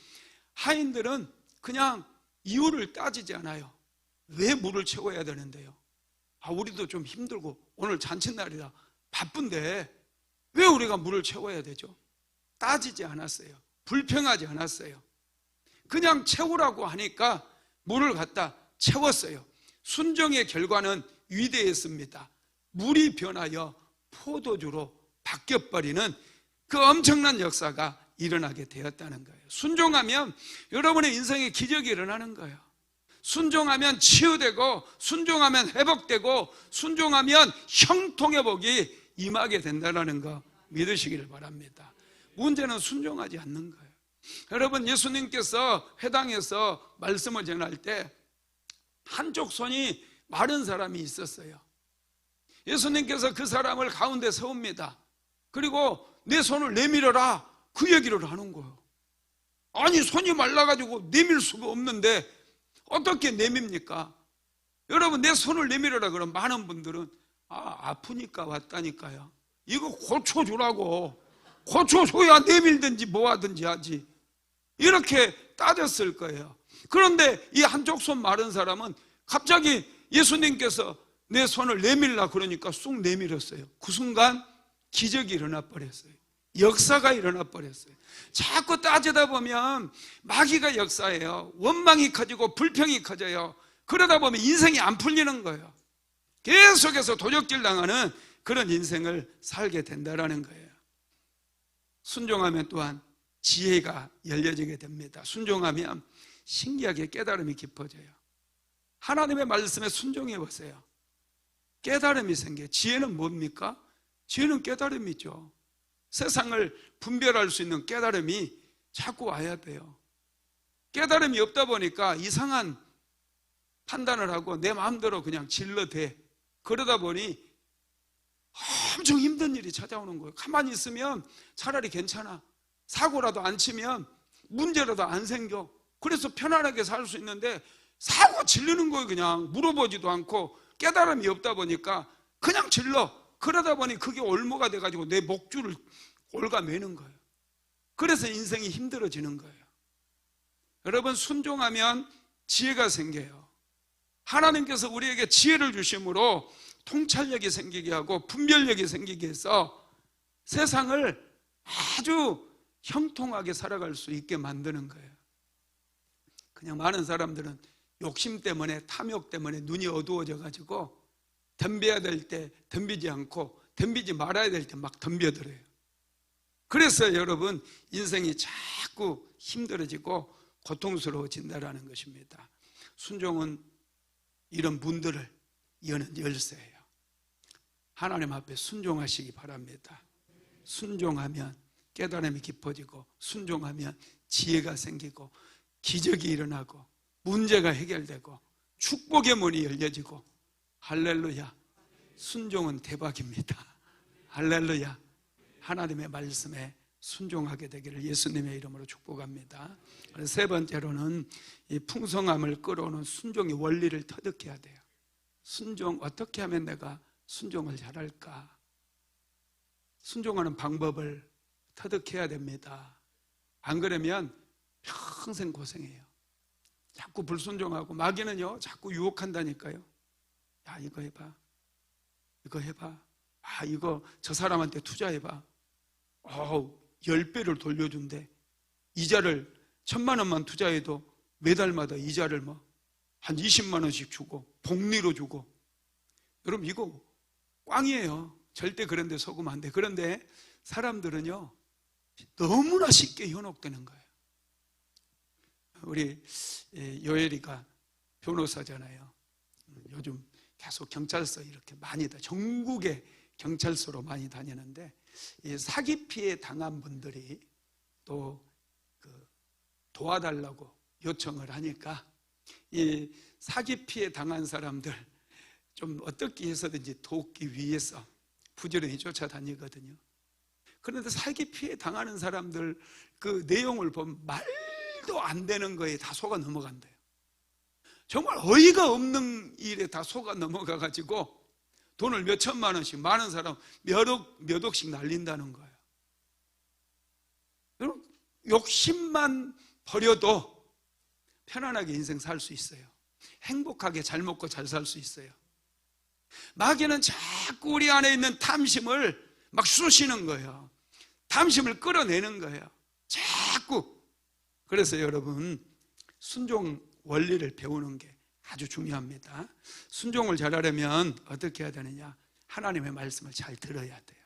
하인들은 그냥 이유를 따지지 않아요. 왜 물을 채워야 되는데요? 우리도 좀 힘들고 오늘 잔칫날이라 바쁜데 왜 우리가 물을 채워야 되죠? 따지지 않았어요. 불평하지 않았어요. 그냥 채우라고 하니까 물을 갖다 채웠어요. 순종의 결과는 위대했습니다. 물이 변하여 포도주로 바뀌어버리는 그 엄청난 역사가 일어나게 되었다는 거예요. 순종하면 여러분의 인생에 기적이 일어나는 거예요. 순종하면 치유되고 순종하면 회복되고 순종하면 형통의 복이 임하게 된다는 거 믿으시기를 바랍니다. 문제는 순종하지 않는 거예요. 여러분, 예수님께서 회당에서 말씀을 전할 때 한쪽 손이 마른 사람이 있었어요. 예수님께서 그 사람을 가운데 세웁니다. 그리고 내 손을 내밀어라, 그 얘기를 하는 거예요. 아니, 손이 말라가지고 내밀 수가 없는데 어떻게 내밉니까? 여러분, 내 손을 내밀어라 그러면 많은 분들은 아프니까 왔다니까요. 이거 고쳐주라고, 고쳐줘야 내밀든지 뭐하든지 하지, 이렇게 따졌을 거예요. 그런데 이 한쪽 손 마른 사람은 갑자기 예수님께서 내 손을 내밀라 그러니까 쑥 내밀었어요. 그 순간 기적이 일어나 버렸어요. 역사가 일어나 버렸어요. 자꾸 따지다 보면 마귀가 역사예요. 원망이 커지고 불평이 커져요. 그러다 보면 인생이 안 풀리는 거예요. 계속해서 도적질 당하는 그런 인생을 살게 된다는 거예요. 순종하면 또한 지혜가 열려지게 됩니다. 순종하면 신기하게 깨달음이 깊어져요. 하나님의 말씀에 순종해 보세요. 깨달음이 생겨요. 지혜는 뭡니까? 지혜는 깨달음이죠. 세상을 분별할 수 있는 깨달음이 자꾸 와야 돼요. 깨달음이 없다 보니까 이상한 판단을 하고 내 마음대로 그냥 질러대. 그러다 보니 엄청 힘든 일이 찾아오는 거예요. 가만히 있으면 차라리 괜찮아. 사고라도 안 치면 문제라도 안 생겨. 그래서 편안하게 살 수 있는데 사고 질르는 거예요. 그냥 물어보지도 않고 깨달음이 없다 보니까 그냥 질러. 그러다 보니 그게 올무가 돼가지고 내 목줄을 올가매는 거예요. 그래서 인생이 힘들어지는 거예요. 여러분, 순종하면 지혜가 생겨요. 하나님께서 우리에게 지혜를 주심으로 통찰력이 생기게 하고 분별력이 생기게 해서 세상을 아주 형통하게 살아갈 수 있게 만드는 거예요. 그냥 많은 사람들은 욕심 때문에, 탐욕 때문에 눈이 어두워져 가지고 덤벼야 될 때 덤비지 않고 덤비지 말아야 될 때 막 덤벼들어요. 그래서 여러분, 인생이 자꾸 힘들어지고 고통스러워진다라는 것입니다. 순종은 이런 문들을 여는 열쇠예요. 하나님 앞에 순종하시기 바랍니다. 순종하면 깨달음이 깊어지고, 순종하면 지혜가 생기고, 기적이 일어나고, 문제가 해결되고, 축복의 문이 열려지고, 할렐루야. 순종은 대박입니다. 할렐루야. 하나님의 말씀에 순종하게 되기를 예수님의 이름으로 축복합니다. 세 번째로는 이 풍성함을 끌어오는 순종의 원리를 터득해야 돼요. 순종, 어떻게 하면 내가 순종을 잘할까? 순종하는 방법을 터득해야 됩니다. 안 그러면 평생 고생해요. 자꾸 불순종하고, 마귀는요 자꾸 유혹한다니까요. 야, 이거 해봐, 이거 해봐, 아, 이거 저 사람한테 투자해봐. 10배를 돌려준대. 이자를 1,000만 원만 투자해도 매달마다 이자를 한 20만 원씩 주고, 복리로 주고. 여러분, 이거 꽝이에요. 절대 그런 데 속으면 안 돼. 그런데 사람들은요 너무나 쉽게 현혹되는 거예요. 우리 요엘이가 변호사잖아요. 요즘 계속 경찰서 이렇게 많이 전국의 경찰서로 많이 다니는데, 이 사기 피해 당한 분들이 또 도와달라고 요청을 하니까 이 사기 피해 당한 사람들 좀 어떻게 해서든지 돕기 위해서 부지런히 쫓아다니거든요. 그런데 사기 피해 당하는 사람들 그 내용을 보면 말도 안 되는 거에 다 속아 넘어간대요. 정말 어이가 없는 일에 다 속아 넘어가가지고 돈을 몇 천만 원씩, 많은 사람 몇 억씩 날린다는 거예요. 여러분, 욕심만 버려도 편안하게 인생 살 수 있어요. 행복하게 잘 먹고 잘 살 수 있어요. 마귀는 자꾸 우리 안에 있는 탐심을 막 쑤시는 거예요. 탐심을 끌어내는 거예요. 자꾸. 그래서 여러분, 순종 원리를 배우는 게 아주 중요합니다. 순종을 잘하려면 어떻게 해야 되느냐? 하나님의 말씀을 잘 들어야 돼요.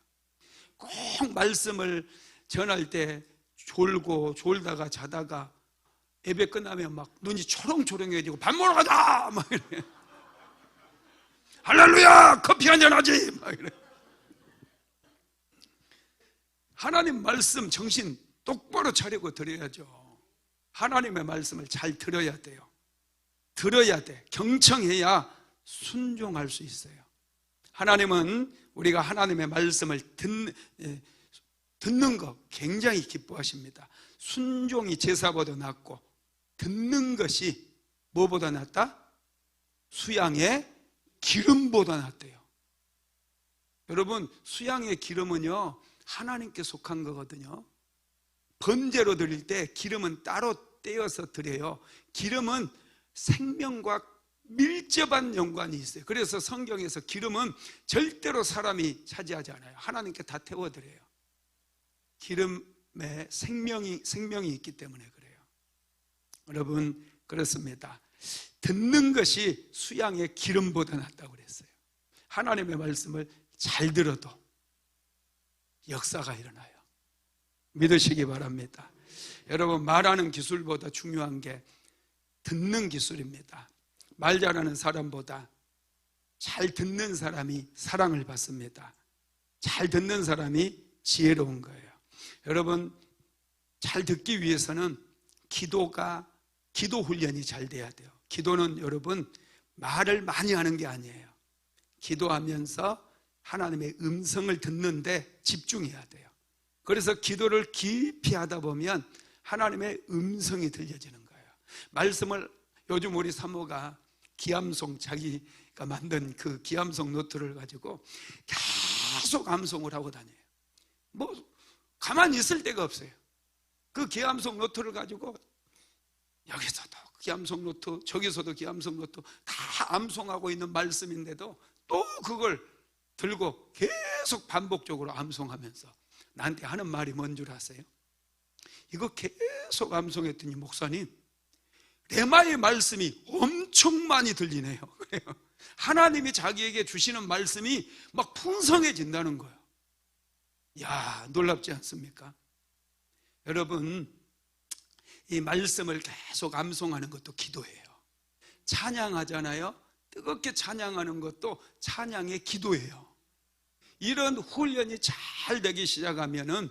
꼭 말씀을 전할 때 졸다가 자다가 예배 끝나면 막 눈이 초롱초롱해지고 밥 먹으러 가자! 막 이래. 할렐루야! 커피 한잔 하지! 막 이래. 하나님 말씀 정신 똑바로 차리고 들어야죠. 하나님의 말씀을 잘 들어야 돼요. 들어야 돼. 경청해야 순종할 수 있어요. 하나님은 우리가 하나님의 말씀을 듣는 거 굉장히 기뻐하십니다. 순종이 제사보다 낫고, 듣는 것이 뭐보다 낫다? 수양의 기름보다 낫대요. 여러분, 수양의 기름은요 하나님께 속한 거거든요. 번제로 드릴 때 기름은 따로 떼어서 드려요. 기름은 생명과 밀접한 연관이 있어요. 그래서 성경에서 기름은 절대로 사람이 차지하지 않아요. 하나님께 다 태워드려요. 기름에 생명이 있기 때문에 그래요. 여러분, 그렇습니다. 듣는 것이 수양의 기름보다 낫다고 그랬어요. 하나님의 말씀을 잘 들어도 역사가 일어나요. 믿으시기 바랍니다. 여러분, 말하는 기술보다 중요한 게 듣는 기술입니다. 말 잘하는 사람보다 잘 듣는 사람이 사랑을 받습니다. 잘 듣는 사람이 지혜로운 거예요. 여러분, 잘 듣기 위해서는 기도 훈련이 잘 돼야 돼요. 기도는 여러분 말을 많이 하는 게 아니에요. 기도하면서 하나님의 음성을 듣는데 집중해야 돼요. 그래서 기도를 깊이 하다 보면 하나님의 음성이 들려지는 거예요. 말씀을, 요즘 우리 사모가 기암송, 자기가 만든 그 기암송 노트를 가지고 계속 암송을 하고 다녀요. 뭐 가만히 있을 데가 없어요. 그 기암송 노트를 가지고 여기서도 기암송 노트, 저기서도 기암송 노트 다 암송하고 있는 말씀인데도 또 그걸 들고 계속 반복적으로 암송하면서 나한테 하는 말이 뭔 줄 아세요? 이거 계속 암송했더니 목사님, 레마의 말씀이 엄청 많이 들리네요. 그래요. 하나님이 자기에게 주시는 말씀이 막 풍성해진다는 거예요. 야, 놀랍지 않습니까? 여러분, 이 말씀을 계속 암송하는 것도 기도예요. 찬양하잖아요. 뜨겁게 찬양하는 것도 찬양의 기도예요. 이런 훈련이 잘 되기 시작하면은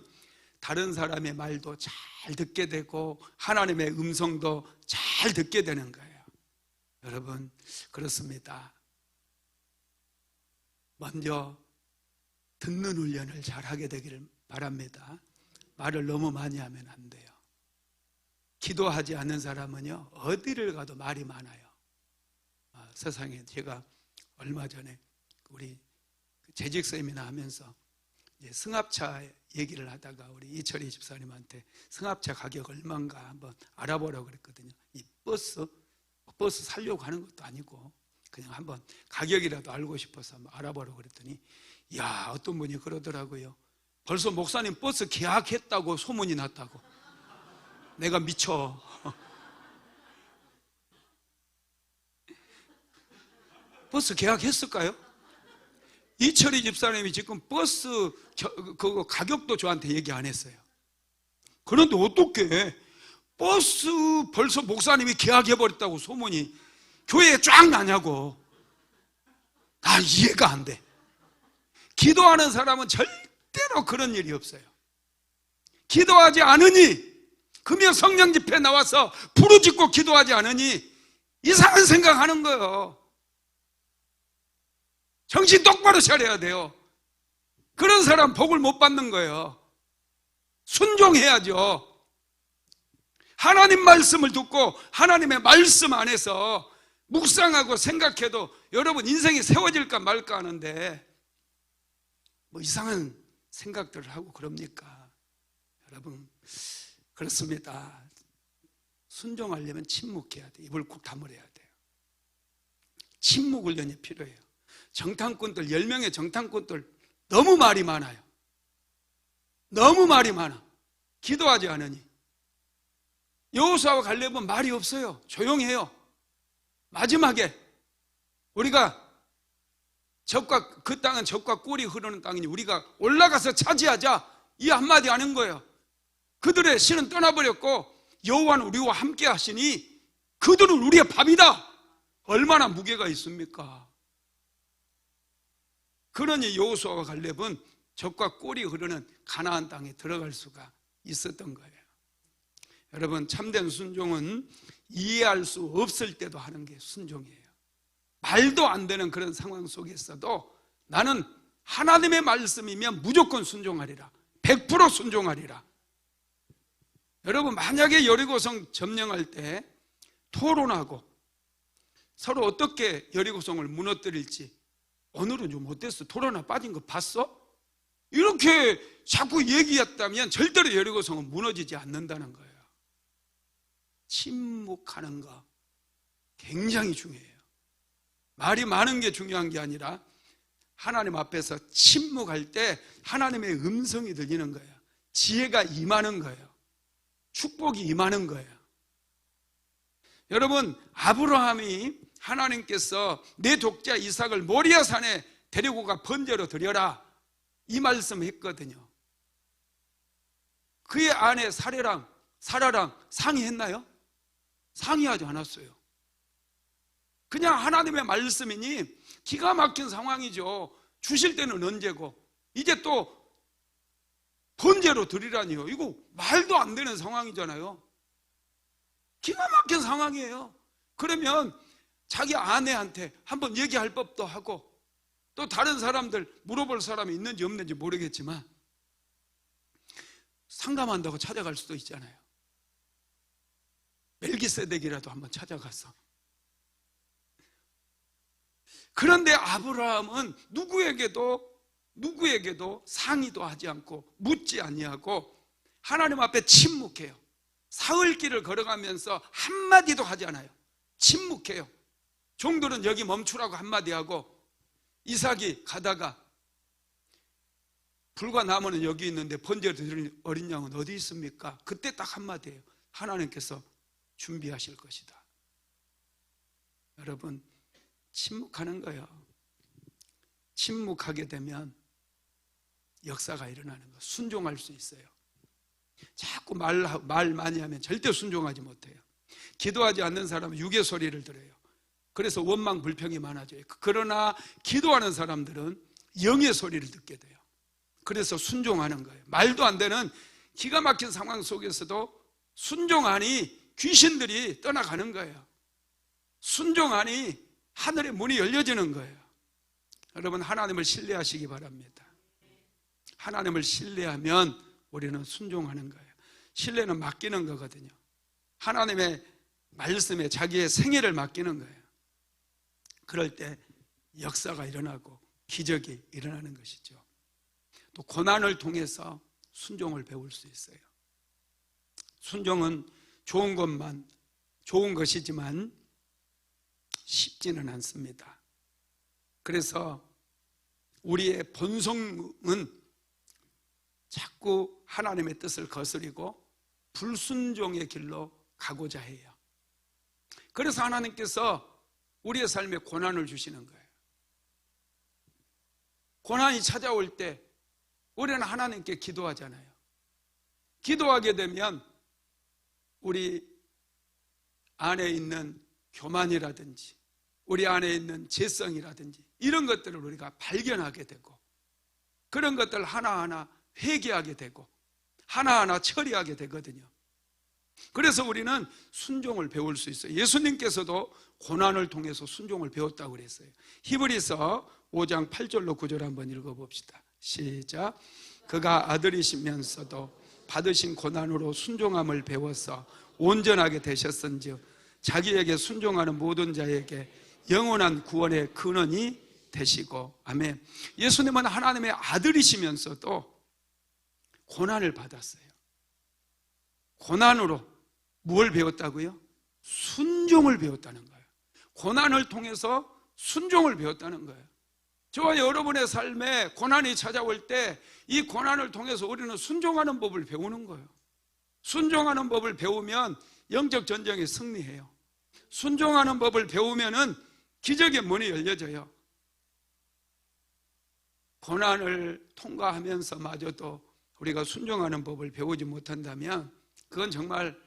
다른 사람의 말도 잘 듣게 되고 하나님의 음성도 잘 듣게 되는 거예요. 여러분, 그렇습니다. 먼저 듣는 훈련을 잘 하게 되기를 바랍니다. 말을 너무 많이 하면 안 돼요. 기도하지 않는 사람은요, 어디를 가도 말이 많아요. 세상에 제가 얼마 전에 우리 재직 세미나 하면서 승합차 얘기를 하다가 우리 이철희 집사님한테 승합차 가격 얼마인가 한번 알아보라고 그랬거든요. 이 버스 살려고 하는 것도 아니고 그냥 한번 가격이라도 알고 싶어서 한번 알아보라고 그랬더니, 야, 어떤 분이 그러더라고요. 벌써 목사님 버스 계약했다고 소문이 났다고. 내가 미쳐. 버스 계약했을까요? 이철희 집사님이 지금 버스 그거 가격도 저한테 얘기 안 했어요. 그런데 어떻게 버스 벌써 목사님이 계약해버렸다고 소문이 교회에 쫙 나냐고. 아, 이해가 안 돼. 기도하는 사람은 절대로 그런 일이 없어요. 기도하지 않으니, 금요 성령 집회 나와서 부르짖고 기도하지 않으니 이상한 생각하는 거예요. 정신 똑바로 차려야 돼요. 그런 사람 복을 못 받는 거예요. 순종해야죠. 하나님 말씀을 듣고 하나님의 말씀 안에서 묵상하고 생각해도 여러분 인생이 세워질까 말까 하는데 뭐 이상한 생각들을 하고 그럽니까? 여러분, 그렇습니다. 순종하려면 침묵해야 돼요. 입을 꾹 다물어야 돼요. 침묵 훈련이 필요해요. 정탐꾼들, 10명의 정탐꾼들 너무 말이 많아요. 너무 말이 많아. 기도하지 않으니. 여호수아와 갈렙은 말이 없어요. 조용해요. 마지막에 우리가 그 땅은 적과 꿀이 흐르는 땅이니 우리가 올라가서 차지하자, 이 한마디 하는 거예요. 그들의 신은 떠나버렸고 여호와는 우리와 함께 하시니 그들은 우리의 밥이다. 얼마나 무게가 있습니까? 그러니 여호수아와 갈렙은 적과 꿀이 흐르는 가나안 땅에 들어갈 수가 있었던 거예요. 여러분, 참된 순종은 이해할 수 없을 때도 하는 게 순종이에요. 말도 안 되는 그런 상황 속에서도 나는 하나님의 말씀이면 무조건 순종하리라. 100% 순종하리라. 여러분, 만약에 여리고성 점령할 때 토론하고 서로 어떻게 여리고성을 무너뜨릴지, 오늘은 좀 어땠어? 토론하 빠진 거 봤어? 이렇게 자꾸 얘기했다면 절대로 여리고성은 무너지지 않는다는 거예요. 침묵하는 거 굉장히 중요해요. 말이 많은 게 중요한 게 아니라 하나님 앞에서 침묵할 때 하나님의 음성이 들리는 거예요. 지혜가 임하는 거예요. 축복이 임하는 거예요. 여러분, 아브라함이 하나님께서 내 독자 이삭을 모리아 산에 데리고 가 번제로 드려라, 이 말씀을 했거든요. 그의 아내 사라랑 상의했나요? 상의하지 않았어요. 그냥 하나님의 말씀이니 기가 막힌 상황이죠. 주실 때는 언제고 이제 또 번제로 드리라니요. 이거 말도 안 되는 상황이잖아요. 기가 막힌 상황이에요. 그러면 자기 아내한테 한번 얘기할 법도 하고 또 다른 사람들 물어볼 사람이 있는지 없는지 모르겠지만 상담한다고 찾아갈 수도 있잖아요. 멜기세덱이라도 한번 찾아가서. 그런데 아브라함은 누구에게도 누구에게도 상의도 하지 않고 묻지 아니하고 하나님 앞에 침묵해요. 사흘 길을 걸어가면서 한마디도 하지 않아요. 침묵해요. 종들은 여기 멈추라고 한마디 하고, 이삭이 가다가 불과 나무는 여기 있는데 번제를 드릴 어린 양은 어디 있습니까? 그때 딱 한마디예요. 하나님께서 준비하실 것이다. 여러분, 침묵하는 거예요. 침묵하게 되면 역사가 일어나는 거예요. 순종할 수 있어요. 자꾸 말 많이 하면 절대 순종하지 못해요. 기도하지 않는 사람은 육의 소리를 들어요. 그래서 원망 불평이 많아져요. 그러나 기도하는 사람들은 영의 소리를 듣게 돼요. 그래서 순종하는 거예요. 말도 안 되는 기가 막힌 상황 속에서도 순종하니 귀신들이 떠나가는 거예요. 순종하니 하늘의 문이 열려지는 거예요. 여러분, 하나님을 신뢰하시기 바랍니다. 하나님을 신뢰하면 우리는 순종하는 거예요. 신뢰는 맡기는 거거든요. 하나님의 말씀에 자기의 생애를 맡기는 거예요. 그럴 때 역사가 일어나고 기적이 일어나는 것이죠. 또 고난을 통해서 순종을 배울 수 있어요. 순종은 좋은 것이지만 쉽지는 않습니다. 그래서 우리의 본성은 자꾸 하나님의 뜻을 거스리고 불순종의 길로 가고자 해요. 그래서 하나님께서 우리의 삶에 고난을 주시는 거예요. 고난이 찾아올 때 우리는 하나님께 기도하잖아요. 기도하게 되면 우리 안에 있는 교만이라든지 우리 안에 있는 죄성이라든지 이런 것들을 우리가 발견하게 되고, 그런 것들 하나하나 회개하게 되고 하나하나 처리하게 되거든요. 그래서 우리는 순종을 배울 수 있어요. 예수님께서도 고난을 통해서 순종을 배웠다고 그랬어요. 히브리서 5장 8절로 9절 한번 읽어봅시다. 시작. 그가 아들이시면서도 받으신 고난으로 순종함을 배워서 온전하게 되셨은즉 자기에게 순종하는 모든 자에게 영원한 구원의 근원이 되시고. 아멘. 예수님은 하나님의 아들이시면서도 고난을 받았어요. 고난으로 뭘 배웠다고요? 순종을 배웠다는 거예요. 고난을 통해서 순종을 배웠다는 거예요. 저와 여러분의 삶에 고난이 찾아올 때 이 고난을 통해서 우리는 순종하는 법을 배우는 거예요. 순종하는 법을 배우면 영적 전쟁에 승리해요. 순종하는 법을 배우면은 기적의 문이 열려져요. 고난을 통과하면서마저도 우리가 순종하는 법을 배우지 못한다면 그건 정말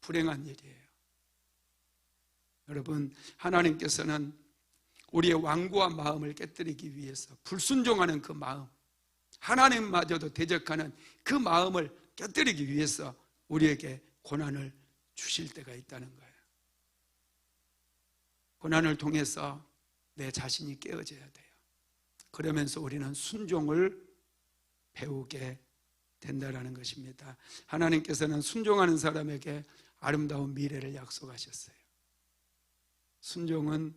불행한 일이에요. 여러분, 하나님께서는 우리의 완고한 마음을 깨뜨리기 위해서 불순종하는 그 마음, 하나님마저도 대적하는 그 마음을 깨뜨리기 위해서 우리에게 고난을 주실 때가 있다는 거예요. 고난을 통해서 내 자신이 깨어져야 돼요. 그러면서 우리는 순종을 배우게 된다는 것입니다. 하나님께서는 순종하는 사람에게 아름다운 미래를 약속하셨어요. 순종은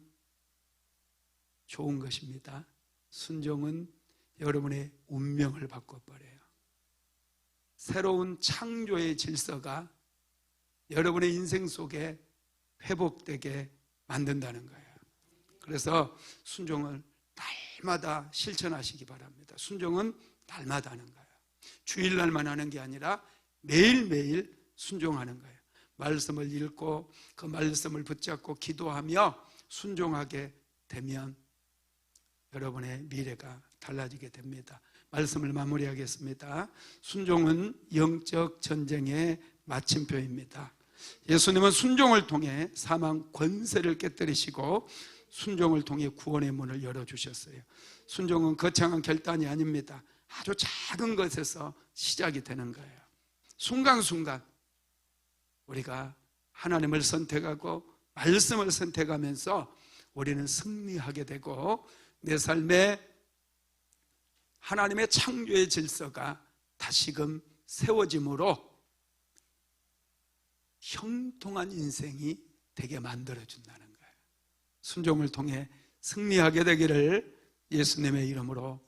좋은 것입니다. 순종은 여러분의 운명을 바꿔버려요. 새로운 창조의 질서가 여러분의 인생 속에 회복되게 만든다는 거예요. 그래서 순종을 날마다 실천하시기 바랍니다. 순종은 날마다 하는 거예요. 주일날만 하는 게 아니라 매일매일 순종하는 거예요. 말씀을 읽고 그 말씀을 붙잡고 기도하며 순종하게 되면 여러분의 미래가 달라지게 됩니다. 말씀을 마무리하겠습니다. 순종은 영적 전쟁의 마침표입니다. 예수님은 순종을 통해 사망 권세를 깨뜨리시고 순종을 통해 구원의 문을 열어주셨어요. 순종은 거창한 결단이 아닙니다. 아주 작은 것에서 시작이 되는 거예요. 순간순간 우리가 하나님을 선택하고 말씀을 선택하면서 우리는 승리하게 되고 내 삶에 하나님의 창조의 질서가 다시금 세워짐으로 형통한 인생이 되게 만들어준다는 거예요. 순종을 통해 승리하게 되기를 예수님의 이름으로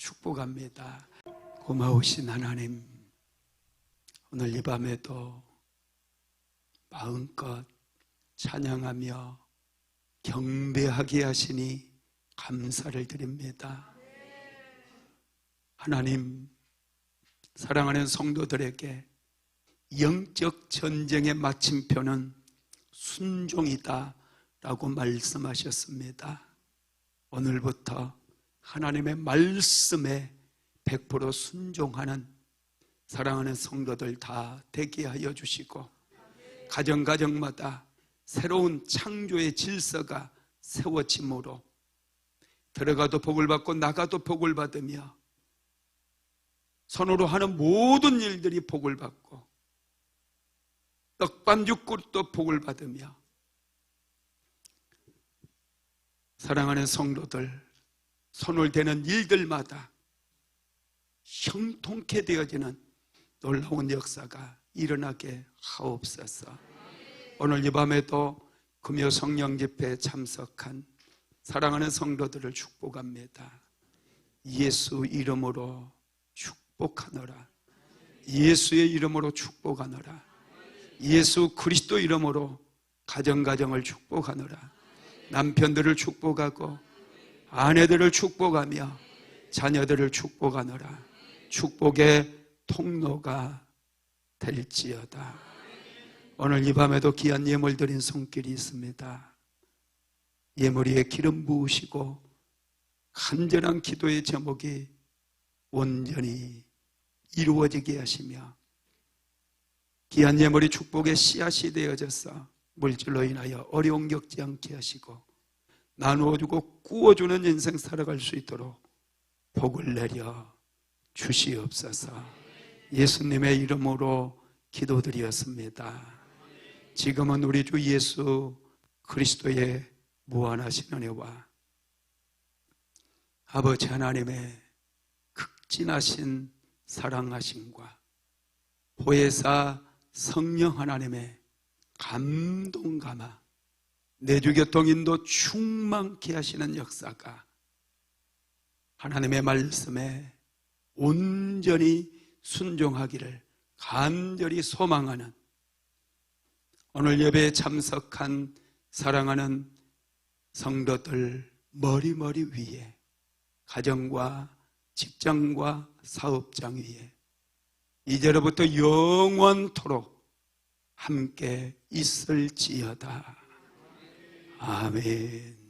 축복합니다. 고마우신 하나님, 오늘 이 밤에도 마음껏 찬양하며 경배하게 하시니 감사를 드립니다. 하나님, 사랑하는 성도들에게 영적 전쟁의 마침표는 순종이다 라고 말씀하셨습니다. 오늘부터 하나님의 말씀에 100% 순종하는 사랑하는 성도들 다 되게 하여 주시고, 가정가정마다 새로운 창조의 질서가 세워짐으로 들어가도 복을 받고 나가도 복을 받으며 손으로 하는 모든 일들이 복을 받고 떡반죽국도 복을 받으며 사랑하는 성도들 손을 대는 일들마다 형통케 되어지는 놀라운 역사가 일어나게 하옵소서. 오늘 이 밤에도 금요 성령 집회에 참석한 사랑하는 성도들을 축복합니다. 예수 이름으로 축복하노라. 예수의 이름으로 축복하노라. 예수 그리스도 이름으로 가정가정을 축복하노라. 남편들을 축복하고 아내들을 축복하며 자녀들을 축복하노라. 축복의 통로가 될지어다. 오늘 이 밤에도 귀한 예물 드린 손길이 있습니다. 예물 위에 기름 부으시고 간절한 기도의 제목이 온전히 이루어지게 하시며 귀한 예물이 축복의 씨앗이 되어져서 물질로 인하여 어려움 겪지 않게 하시고 나누어주고 구워주는 인생 살아갈 수 있도록 복을 내려 주시옵소서. 예수님의 이름으로 기도드렸습니다. 지금은 우리 주 예수 그리스도의 무한하신 은혜와 아버지 하나님의 극진하신 사랑하심과 보혜사 성령 하나님의 감동감화 내주교통인도 충만케 하시는 역사가 하나님의 말씀에 온전히 순종하기를 간절히 소망하는 오늘 예배에 참석한 사랑하는 성도들 머리머리 위에 가정과 직장과 사업장 위에 이제로부터 영원토록 함께 있을지어다. 아멘.